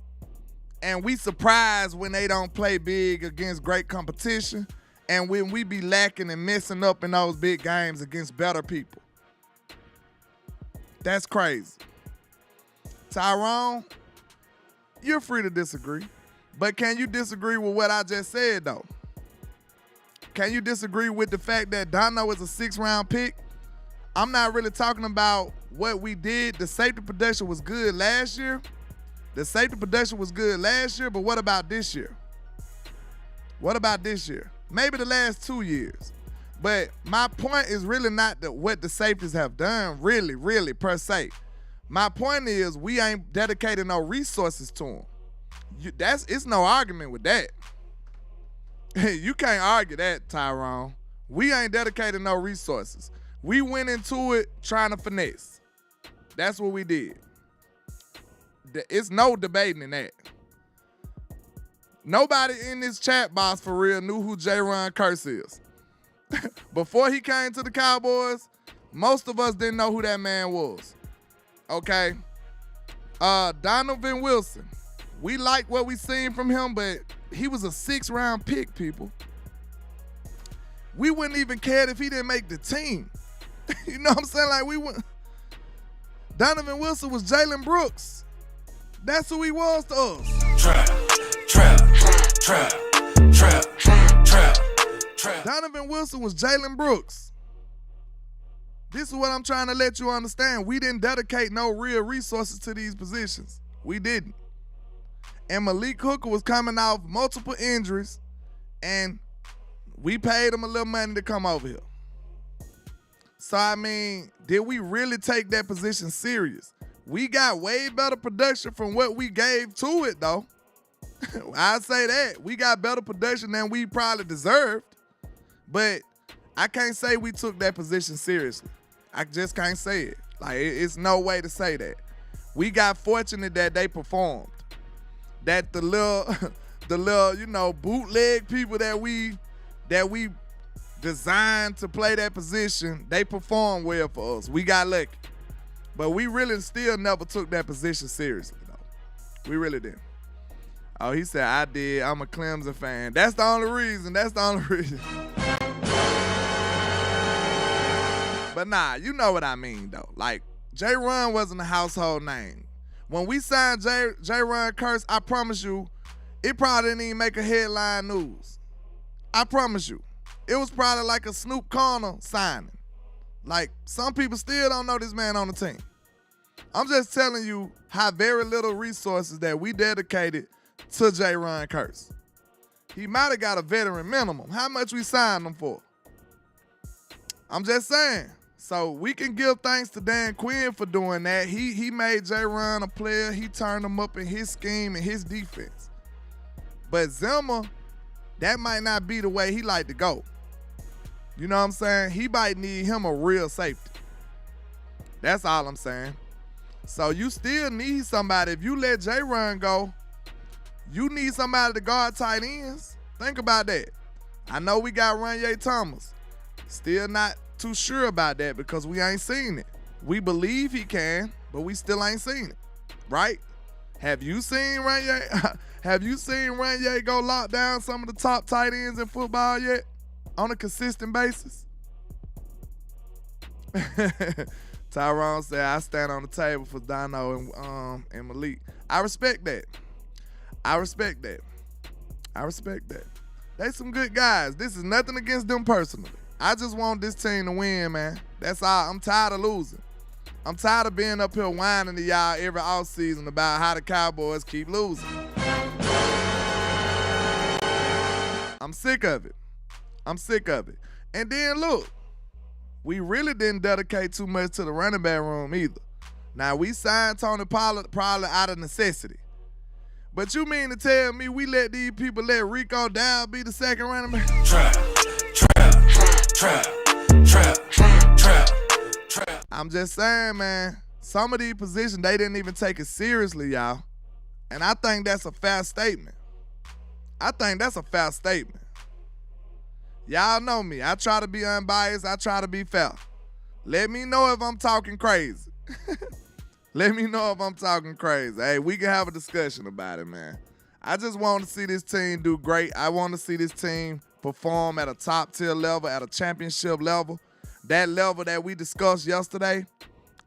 And we surprised when they don't play big against great competition and when we be lacking and messing up in those big games against better people. That's crazy. Tyrone, you're free to disagree. But can you disagree with what I just said, though? Can you disagree with the fact that Dono is a 6th-round pick? I'm not really talking about what we did. The safety production was good last year. But what about this year? Maybe the last 2 years. But my point is really not what the safeties have done, really, per se. My point is we ain't dedicated no resources to them. It's no argument with that. You can't argue that, Tyrone. We ain't dedicated no resources. We went into it trying to finesse. That's what we did. It's no debating in that. Nobody in this chat box for real knew who J-Ron Curse is. Before he came to the Cowboys, most of us didn't know who that man was. Okay? Donovan Wilson. We like what we seen from him, but he was a 6th-round pick, people. We wouldn't even care if he didn't make the team. You know what I'm saying? Like, we wouldn't. Donovan Wilson was Jalen Brooks. That's who he was to us. Trap. Donovan Wilson was Jalen Brooks. This is what I'm trying to let you understand. We didn't dedicate no real resources to these positions. We didn't. And Malik Hooker was coming off multiple injuries, and we paid him a little money to come over here. So, I mean, did we really take that position serious? We got way better production from what we gave to it, though. I say that. We got better production than we probably deserved. But I can't say we took that position seriously. I just can't say it. Like, it's no way to say that. We got fortunate that they performed. That the little, bootleg people that we designed to play that position, they performed well for us. We got lucky. But we really still never took that position seriously, though. We really didn't. Oh, he said, I did. I'm a Clemson fan. That's the only reason. But nah, you know what I mean, though. Like, J-Run wasn't a household name. When we signed J-Run Curse, I promise you, it probably didn't even make a headline news. I promise you. It was probably like a Snoop Corner signing. Like, some people still don't know this man on the team. I'm just telling you how very little resources that we dedicated to J-Run Curse. He might have got a veteran minimum. How much we signed him for? I'm just saying. So we can give thanks to Dan Quinn for doing that. He made J-Run a player. He turned him up in his scheme and his defense. But Zimmer, that might not be the way he like to go. You know what I'm saying? He might need him a real safety. That's all I'm saying. So you still need somebody. If you let J-Run go, you need somebody to guard tight ends. Think about that. I know we got Ranye Thomas. Still not too sure about that because we ain't seen it. We believe he can, but we still ain't seen it. Right? Have you seen Ranye? Have you seen Ranye go lock down some of the top tight ends in football yet? On a consistent basis? Tyrone said, I stand on the table for Dono and Malik. I respect that. They some good guys. This is nothing against them personally. I just want this team to win, man. That's all. I'm tired of losing. I'm tired of being up here whining to y'all every offseason about how the Cowboys keep losing. I'm sick of it. And then look, we really didn't dedicate too much to the running back room either. Now, we signed Tony Pollard probably out of necessity. But you mean to tell me we let these people let Rico Dow be the second running back? Trap. I'm just saying, man, some of these positions, they didn't even take it seriously, y'all. And I think that's a fair statement. Y'all know me. I try to be unbiased. I try to be fair. Let me know if I'm talking crazy. Hey, we can have a discussion about it, man. I just want to see this team do great. I want to see this team perform at a top-tier level, at a championship level. That level that we discussed yesterday,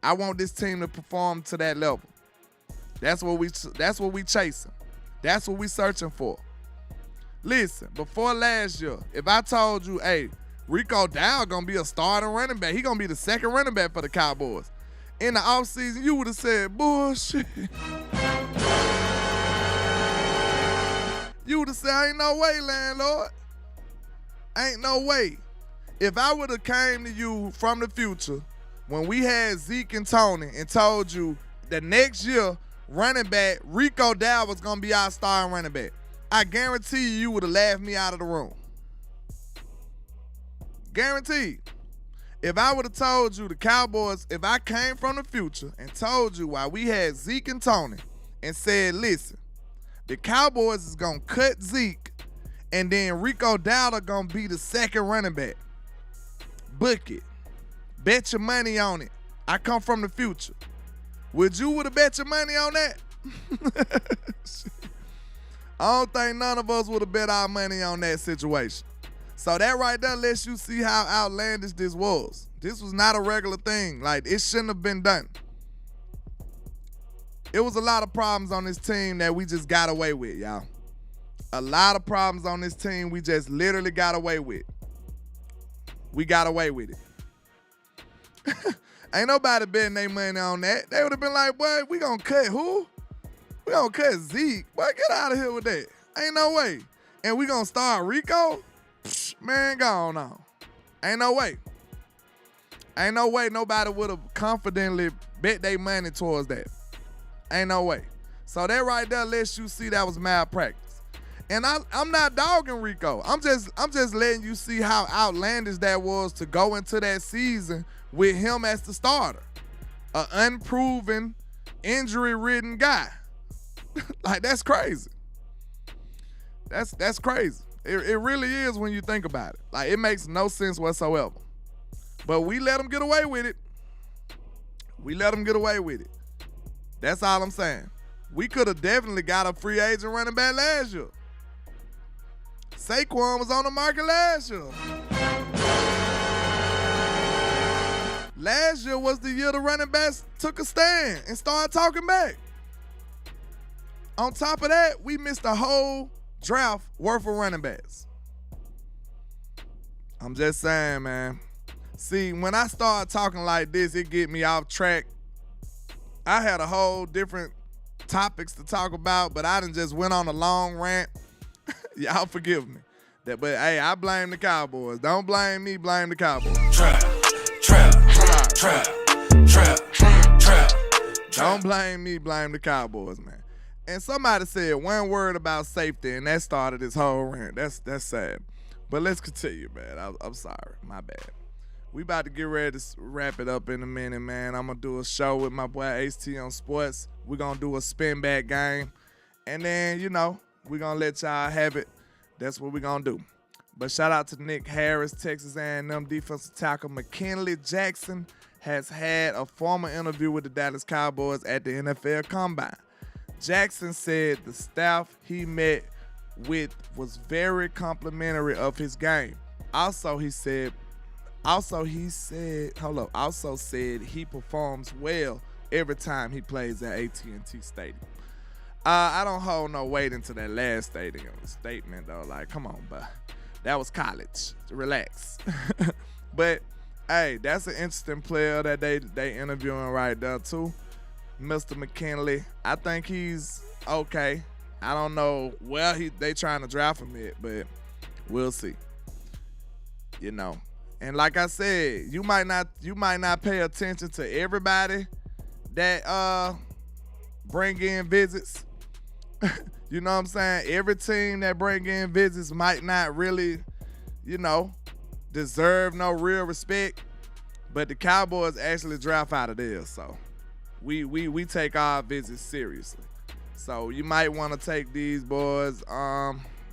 I want this team to perform to that level. That's what we chasing. That's what we searching for. Listen, before last year, if I told you, hey, Rico Dow gonna be a starting running back, he gonna be the second running back for the Cowboys. In the offseason, you would have said, bullshit. You would have said, ain't no way, Landlord. Ain't no way. If I would have came to you from the future when we had Zeke and Tony and told you the next year running back Rico Dow was going to be our starting running back, I guarantee you would have laughed me out of the room. Guaranteed. If I would have told you the Cowboys, if I came from the future and told you while we had Zeke and Tony and said, listen, the Cowboys is going to cut Zeke and then Rico Dowdle going to be the second running back. Book it. Bet your money on it. I come from the future. Would you have bet your money on that? I don't think none of us would have bet our money on that situation. So that right there lets you see how outlandish this was. This was not a regular thing. Like, it shouldn't have been done. It was a lot of problems on this team that we just got away with, y'all. A lot of problems on this team we just literally got away with. We got away with it. Ain't nobody betting their money on that. They would have been like, boy, we gonna cut who? We gonna cut Zeke. Boy, get out of here with that. Ain't no way. And we gonna start Rico? Psh, man, go on. Ain't no way. Ain't no way nobody would have confidently bet their money towards that. Ain't no way. So that right there lets you see that was malpractice. And I'm not dogging Rico. I'm just letting you see how outlandish that was to go into that season with him as the starter. An unproven, injury-ridden guy. Like, that's crazy. That's crazy. It really is when you think about it. Like, it makes no sense whatsoever. But we let him get away with it. We let him get away with it. That's all I'm saying. We could have definitely got a free agent running back last year. Saquon was on the market last year. Last year was the year the running backs took a stand and started talking back. On top of that, we missed a whole draft worth of running backs. I'm just saying, man. See, when I start talking like this, it get me off track. I had a whole different topics to talk about, but I done just went on a long rant. Y'all forgive me. But hey, I blame the Cowboys. Don't blame me, blame the Cowboys. Trap. Don't blame me, blame the Cowboys, man. And somebody said one word about safety, and that started this whole rant. That's sad. But let's continue, man. I'm sorry. My bad. We about to get ready to wrap it up in a minute, man. I'm going to do a show with my boy HT on sports. We're going to do a spin back game. And then, we're going to let y'all have it. That's what we're going to do. But shout out to Nick Harris, Texas A&M defensive tackle. McKinley Jackson has had a formal interview with the Dallas Cowboys at the NFL Combine. Jackson said the staff he met with was very complimentary of his game. Also said he performs well every time he plays at AT&T Stadium. I don't hold no weight into that last statement though. Like, come on, but that was college. Relax. But hey, that's an interesting player that they interviewing right there too. Mr. McKinley. I think he's okay. I don't know where they trying to draft him at, but we'll see. And like I said, you might not pay attention to everybody that bring in visits. You know what I'm saying? Every team that bring in visits might not really, deserve no real respect. But the Cowboys actually draft out of there, so we take our visits seriously. So you might want to take these boys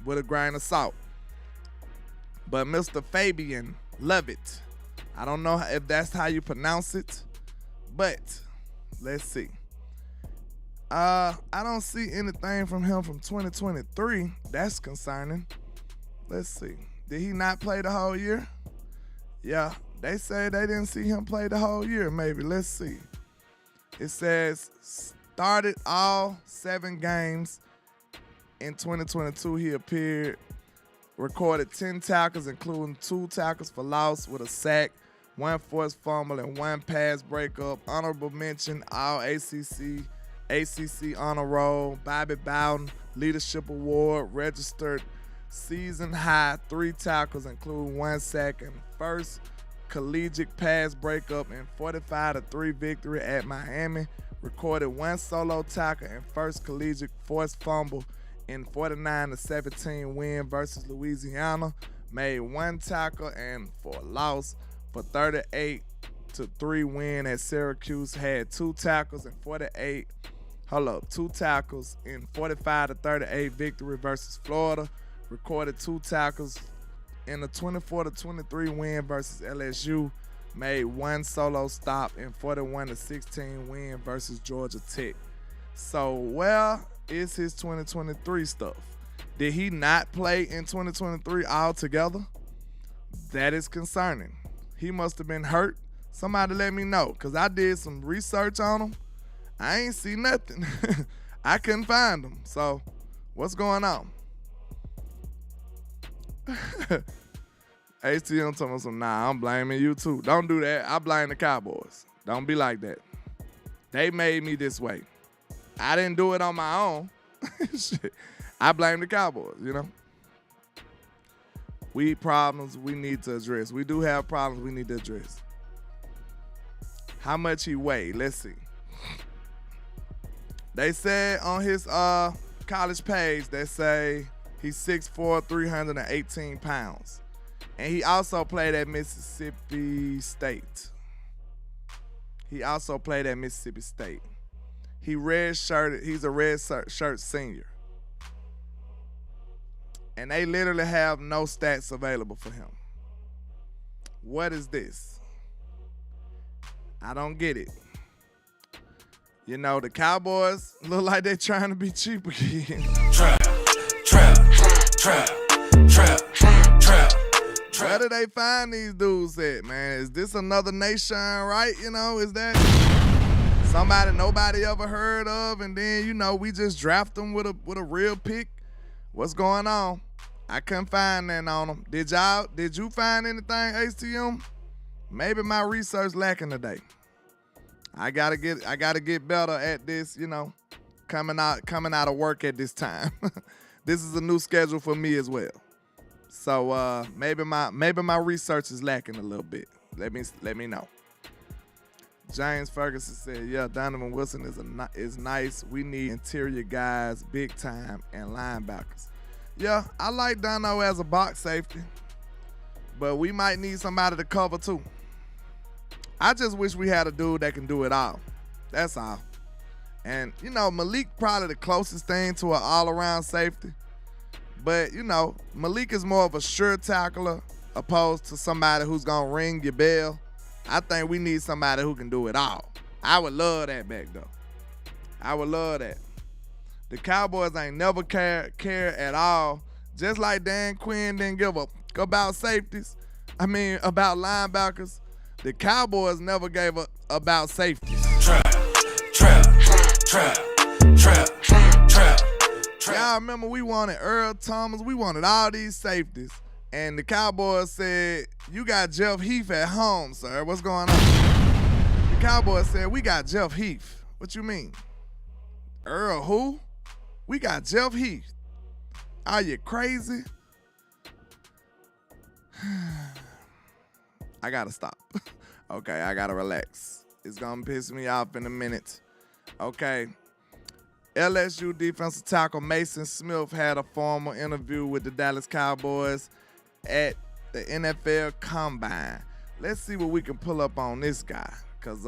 with a grain of salt. But Mr. Fabian Lovett, I don't know if that's how you pronounce it, but let's see. I don't see anything from him from 2023. That's concerning. Let's see. Did he not play the whole year? Yeah, they say they didn't see him play the whole year. Maybe. Let's see. It says started all 7 games in 2022. He appeared, recorded 10 tackles, including 2 tackles for loss with a sack, 1 forced fumble, and 1 pass breakup. Honorable mention, all ACC honor roll, Bobby Bowden Leadership Award, registered season high 3 tackles, including 1 sack, and first collegiate pass breakup in 45-3 victory at Miami. Recorded 1 solo tackle and first collegiate forced fumble in 49-17 win versus Louisiana. Made 1 tackle and for a loss for 38-3 win at Syracuse. Had 2 tackles and 2 tackles in 45-38 victory versus Florida. Recorded 2 tackles in a 24-23 win versus LSU. Made 1 solo stop in 41-16 win versus Georgia Tech. So where is his 2023 stuff? Did he not play in 2023 altogether? That is concerning. He must have been hurt. Somebody let me know, because I did some research on him. I ain't see nothing. I couldn't find him. So what's going on? HTM told me some, nah, I'm blaming you too. Don't do that. I blame the Cowboys. Don't be like that. They made me this way. I didn't do it on my own. Shit. I blame the Cowboys, We problems we need to address. We do have problems we need to address. How much he weighed? Let's see. They said on his college page, they say He's 6'4", 318 pounds. And he also played at Mississippi State. He's a red shirt senior. And they literally have no stats available for him. What is this? I don't get it. You know, the Cowboys look like they're trying to be cheap again. Trap. Where do they find these dudes at, man? Is this another nation, right? You know, is that somebody nobody ever heard of, and then, you know, we just draft them with a real pick? What's going on? I couldn't find nothing on them. Did you find anything, HTM? Maybe my research lacking today. I gotta get better at this, you know, coming out of work at this time. This is a new schedule for me as well. So maybe my research is lacking a little bit. Let me know. James Ferguson said, "Yeah, Donovan Wilson is nice. We need interior guys, big time, and linebackers." Yeah, I like Dono as a box safety, but we might need somebody to cover too. I just wish we had a dude that can do it all. That's all. And, you know, Malik probably the closest thing to an all-around safety. But, you know, Malik is more of a sure tackler opposed to somebody who's going to ring your bell. I think we need somebody who can do it all. I would love that back, though. I would love that. The Cowboys ain't never care at all. Just like Dan Quinn didn't give a about safeties. About linebackers. The Cowboys never gave a about safeties. Trap. Y'all remember we wanted Earl Thomas. We wanted all these safeties. And the Cowboys said, "You got Jeff Heath at home, sir. What's going on?" The Cowboys said, "We got Jeff Heath." What you mean? Earl who? We got Jeff Heath. Are you crazy? I gotta stop. Okay, I gotta relax. It's gonna piss me off in a minute. Okay. LSU defensive tackle Mason Smith had a formal interview with the Dallas Cowboys at the NFL Combine. Let's see what we can pull up on this guy. Because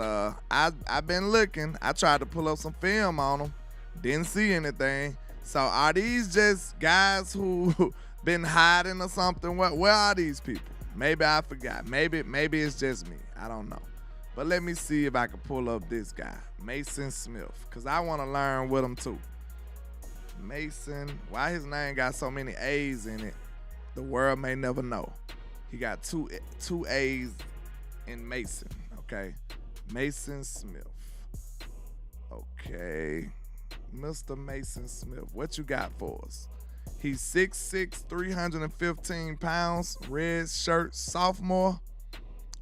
I've been looking. I tried to pull up some film on him. Didn't see anything. So are these just guys who been hiding or something? Where are these people? Maybe I forgot. Maybe it's just me. I don't know. But let me see if I can pull up this guy, Mason Smith, because I want to learn with him too. Mason, why his name got so many A's in it, the world may never know. He got two A's in Mason, okay? Mason Smith. Okay. Mr. Mason Smith, what you got for us? He's 6'6", 315 pounds, red shirt, sophomore.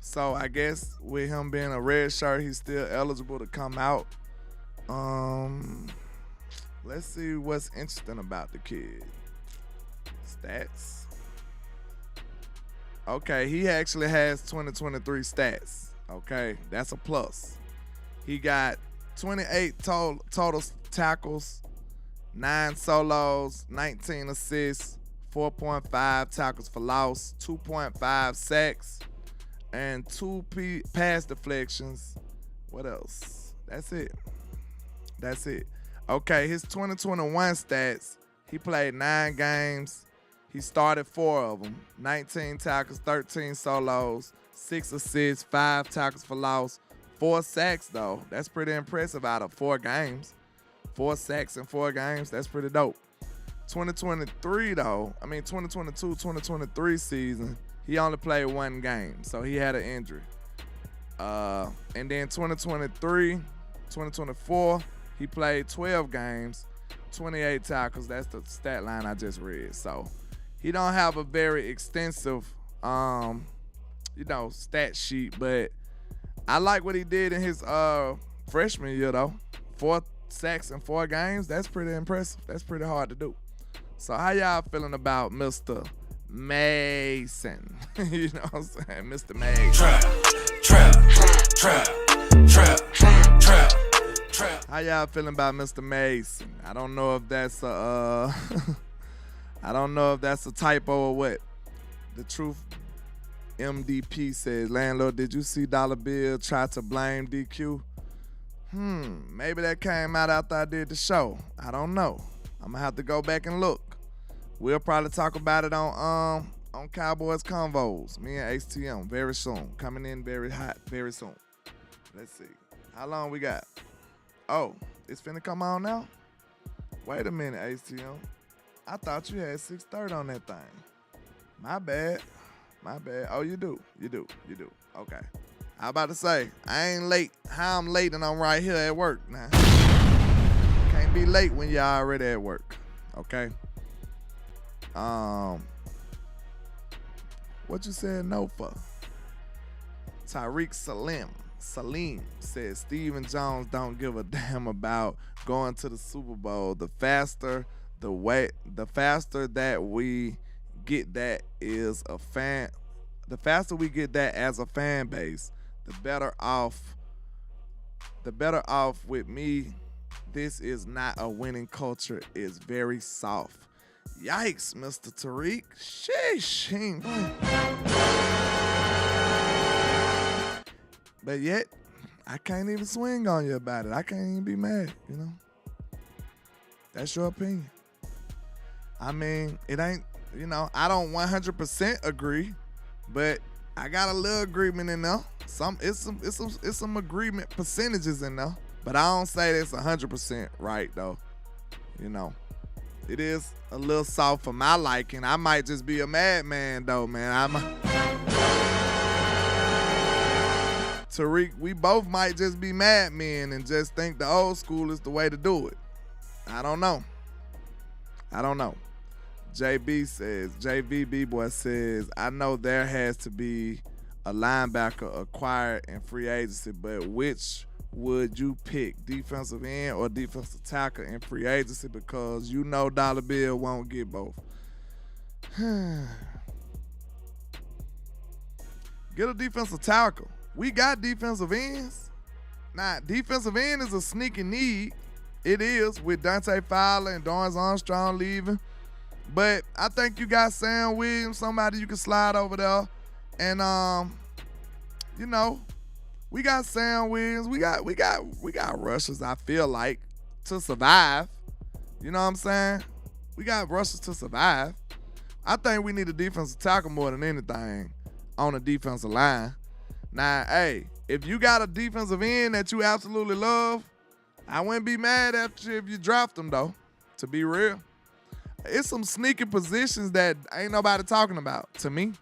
So I guess with him being a red shirt, he's still eligible to come out. Let's see what's interesting about the kid. Stats. Okay, he actually has 2023 stats. Okay, that's a plus. He got 28 total tackles, 9 solos, 19 assists, 4.5 tackles for loss, 2.5 sacks, and 2 pass deflections. What else? That's it. Okay, his 2021 stats, he played 9 games. He started 4 of them. 19 tackles, 13 solos, 6 assists, 5 tackles for loss, 4 sacks, though. That's pretty impressive out of 4 games. 4 sacks in 4 games. That's pretty dope. 2022 season, he only played 1 game, so he had an injury. And then 2024, he played 12 games, 28 tackles. That's the stat line I just read. So he don't have a very extensive, stat sheet, but I like what he did in his freshman year, though. 4 sacks in 4 games. That's pretty impressive. That's pretty hard to do. So how y'all feeling about Mr. Mason? You know what I'm saying? Mr. Mason. Trap. How y'all feeling about Mr. Mason? I don't know if that's a I don't know if that's a typo or what. The Truth MDP says, Landlord, did you see Dollar Bill try to blame DQ? Maybe that came out after I did the show. I don't know. I'm gonna have to go back and look. We'll probably talk about it on Cowboys Convos. Me and HTM very soon. Coming in very hot very soon. Let's see. How long we got? Oh, it's finna come on now? Wait a minute, HTM. I thought you had 6:30 on that thing. My bad. Oh, you do. Okay. I about to say, I ain't late. How I'm late and I'm right here at work now. Can't be late when you're already at work. Okay. What you said no for? Tariq Salim says Stephen Jones don't give a damn about going to the Super Bowl. The faster that we get that as a fan base, the better off with me. This is not a winning culture. It's very soft. Yikes, Mr. Tariq. Sheesh. But yet, I can't even swing on you about it. I can't even be mad, you know. That's your opinion. I mean, it ain't, you know, I don't 100% agree, but I got a little agreement in there. It's some agreement percentages in there, but I don't say it's 100% right though. You know, it is a little soft for my liking. I might just be a madman though, man. Tariq, we both might just be madmen and just think the old school is the way to do it. I don't know. JVB boy says, I know there has to be a linebacker acquired in free agency, but which would you pick, defensive end or defensive tackle in free agency? Because you know Dollar Bill won't get both. Get a defensive tackle. We got defensive ends. Now, defensive end is a sneaky need. It is, with Dante Fowler and Dorrance Armstrong leaving. But I think you got Sam Williams, somebody you can slide over there. And you know, we got Sam Williams. We got rushers, I feel like, to survive. You know what I'm saying? We got rushers to survive. I think we need a defensive tackle more than anything on the defensive line. Now, hey, if you got a defensive end that you absolutely love, I wouldn't be mad if you draft them, though, to be real. It's some sneaky positions that ain't nobody talking about to me.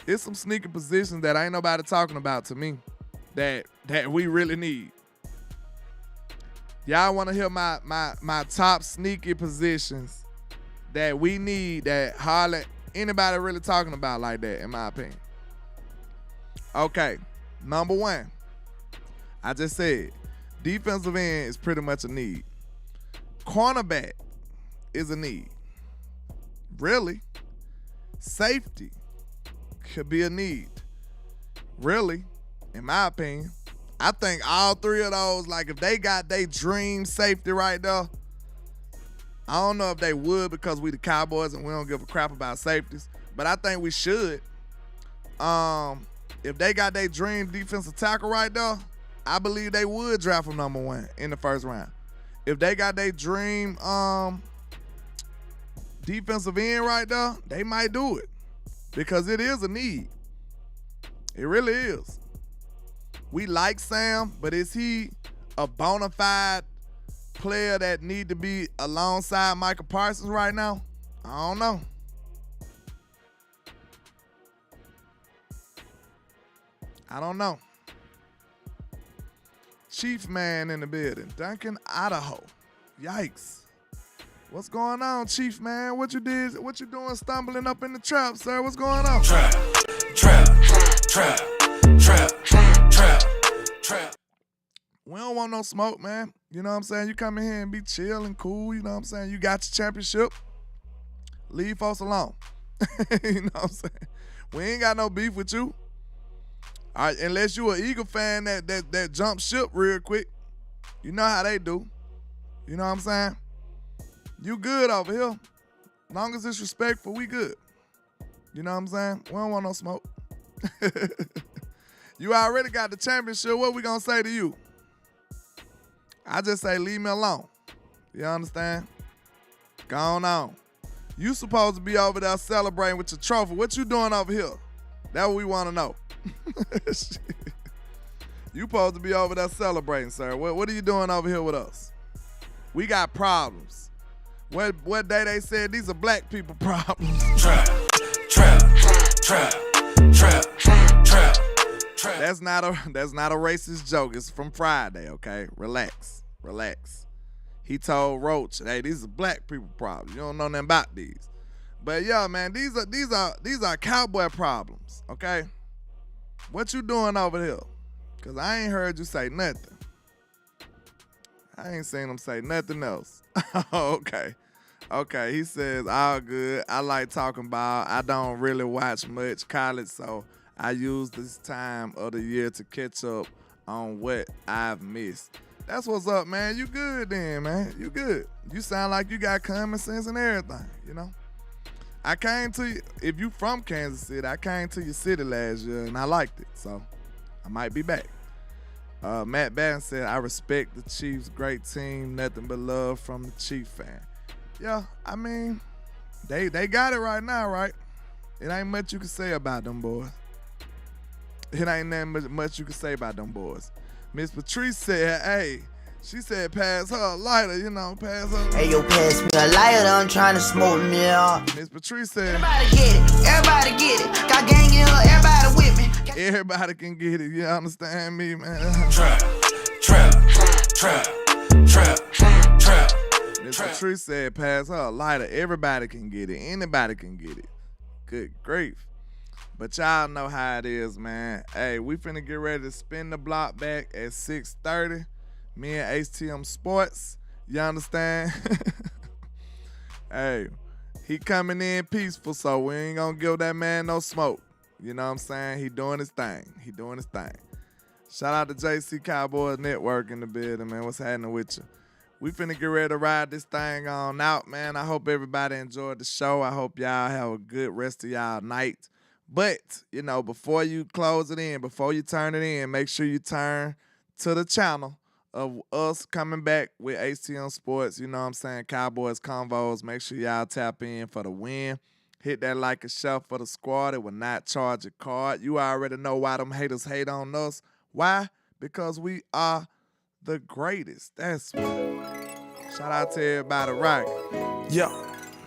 It's some sneaky positions that ain't nobody talking about to me that we really need. Y'all want to hear my top sneaky positions that we need that hardly anybody really talking about like that, in my opinion. Okay, number one, I just said defensive end is pretty much a need. Cornerback is a need. Really? Safety could be a need. Really? In my opinion. I think all three of those, like if they got their dream safety right there, I don't know if they would because we the Cowboys and we don't give a crap about safeties, but I think we should. If they got their dream defensive tackle right there, I believe they would draft him number one in the first round. If they got their dream defensive end right there, they might do it because it is a need. It really is. We like Sam, but is he a bona fide player that need to be alongside Micah Parsons right now? I don't know. Chief man in the building, Duncan, Idaho. Yikes. What's going on, Chief man? What you doing stumbling up in the trap, sir? What's going on? Trap. We don't want no smoke, man. You know what I'm saying? You come in here and be chill and cool. You know what I'm saying? You got your championship. Leave folks alone. You know what I'm saying? We ain't got no beef with you. All right, unless you an Eagle fan that jump ship real quick. You know how they do. You know what I'm saying? You good over here. As long as it's respectful, we good. You know what I'm saying? We don't want no smoke. You already got the championship. What we gonna say to you? I just say leave me alone. You understand? Go on. You supposed to be over there celebrating with your trophy. What you doing over here? That's what we want to know. You supposed to be over there celebrating, sir. What are you doing over here with us? We got problems. What day they said these are black people problems? Trap. That's not a racist joke. It's from Friday, okay? Relax. He told Roach, hey, these are black people problems. You don't know nothing about these. But yeah, man, these are cowboy problems, okay? What you doing over here? Cause I ain't heard you say nothing. I ain't seen him say nothing else. Okay, he says, all good. I like talking about. I don't really watch much college, so I use this time of the year to catch up on what I've missed. That's what's up, man. You good then, man. You good. You sound like you got common sense and everything, you know? I came to you, if you from Kansas City, I came to your city last year and I liked it, so I might be back. Matt Batten said, I respect the Chiefs, great team, nothing but love from the Chief fan. Yeah, I mean, they got it right now, right? It ain't much you can say about them boys. It ain't that much you can say about them boys. Miss Patrice said, hey, she said pass her a lighter, pass her. Hey, yo, pass me a lighter, I'm trying to smoke me up. Miss Patrice said, everybody get it. Got gang in her, everybody with me. Everybody can get it, you understand me, man? Trap. Miss Patrice said pass her a lighter, everybody can get it, anybody can get it. Good grief. But y'all know how it is, man. Hey, we finna get ready to spin the block back at 6:30. Me and HTM Sports, you understand? Hey, he coming in peaceful, so we ain't gonna give that man no smoke. You know what I'm saying? He doing his thing. Shout out to JC Cowboys Network in the building, man. What's happening with you? We finna get ready to ride this thing on out, man. I hope everybody enjoyed the show. I hope y'all have a good rest of y'all night. But, before you close it in, before you turn it in, make sure you turn to the channel of us coming back with HTM Sports. You know what I'm saying? Cowboys Convos. Make sure y'all tap in for the win. Hit that like and share for the squad. It will not charge a card. You already know why them haters hate on us. Why? Because we are the greatest. That's why. Shout out to everybody rocking. Yeah.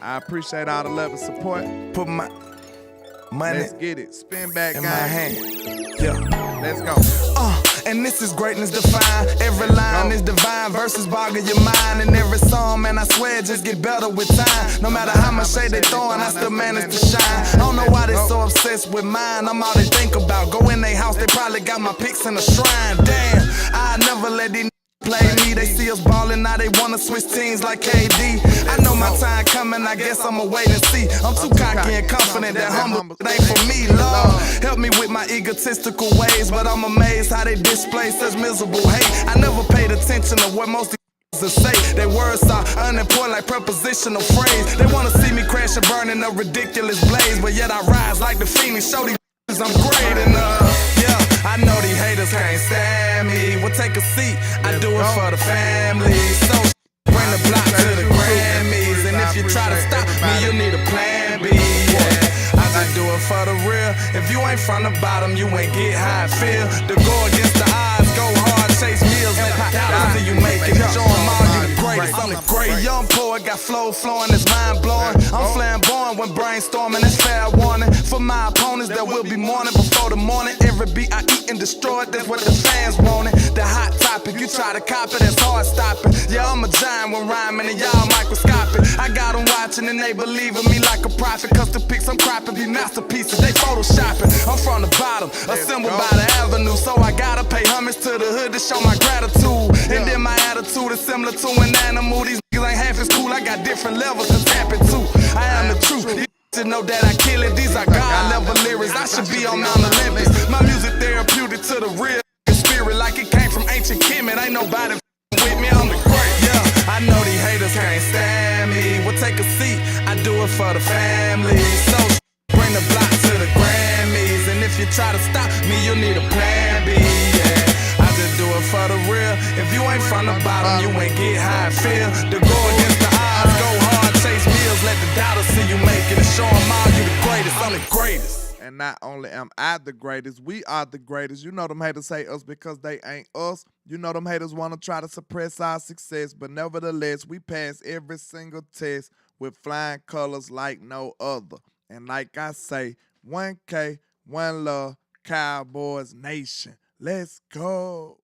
I appreciate all the love and support. Put my money. Let's get it. Spin back in my hand. Yeah. Let's go. And this is greatness defined. Every line is divine. Verses boggle your mind. And every song, man, I swear, just get better with time. No matter how much shade they throwing, I still manage to shine. I don't know why they so obsessed with mine. I'm all they think about. Go in their house, they probably got my pics in a shrine. Damn, I never let these play me. They see us ballin', now they wanna switch teams like KD. I know my time coming, I guess I'ma wait and see. I'm too cocky and confident that humble ain't for me, Lord. Help me with my egotistical ways, but I'm amazed how they display such miserable hate. I never paid attention to what most to say. Their words are unimportant like prepositional phrase. They wanna see me crash and burn in a ridiculous blaze, but yet I rise like the Phoenix. Show these I'm great enough. Yeah, I know these haters can't stand me. Well, take a seat, I do it for the family. So bring the block to the Grammys. And if you try to stop me, you need a plan B. Yeah, I just do it for the real. If you ain't from the bottom, you ain't get how I feel. To go against the odds, go hard, chase meals, and pop dollars till you make it. Show them all you the greatest, I'm the greatest. Young poet got flow flowing, it's mind blowing. I'm flamboyant when brainstorming, it's fair warning. For my opponents that will be mourning before the morning. Every beat I eat and destroy it, that's what the fans wanted. The hot topic, you try to copy, that's hard stopping. Yeah, I'm a giant when rhyming and y'all microscopic. I got them watching and they believe in me like a prophet. Cause the pics I'm cropping be masterpieces, they photoshopping. I'm from the bottom, assembled by the avenue. So I gotta pay homage to the hood to show my gratitude. And then my attitude is similar to an animal. These niggas ain't half as cool, I got different levels to tap into. I am the truth. To know that I kill it, these are God-level lyrics. I should be on Mount Olympus. My music therapeutic to the real spirit, like it came from ancient Kemet. Ain't nobody with me, I'm the great. Yeah, I know these haters can't stand me. Well, take a seat, I just do it for the family. So bring the block to the Grammys. And if you try to stop me, you'll need a plan B, yeah. I just do it for the real. If you ain't from the bottom, you ain't get how I feel. To go against the odds, go hard, chase meals. Let the doubters see you make it and show them all you the greatest. I'm the greatest. And not only am I the greatest, we are the greatest. You know them haters hate us because they ain't us. You know them haters want to try to suppress our success. But nevertheless, we pass every single test with flying colors like no other. And like I say, 1K, one love, Cowboys Nation. Let's go.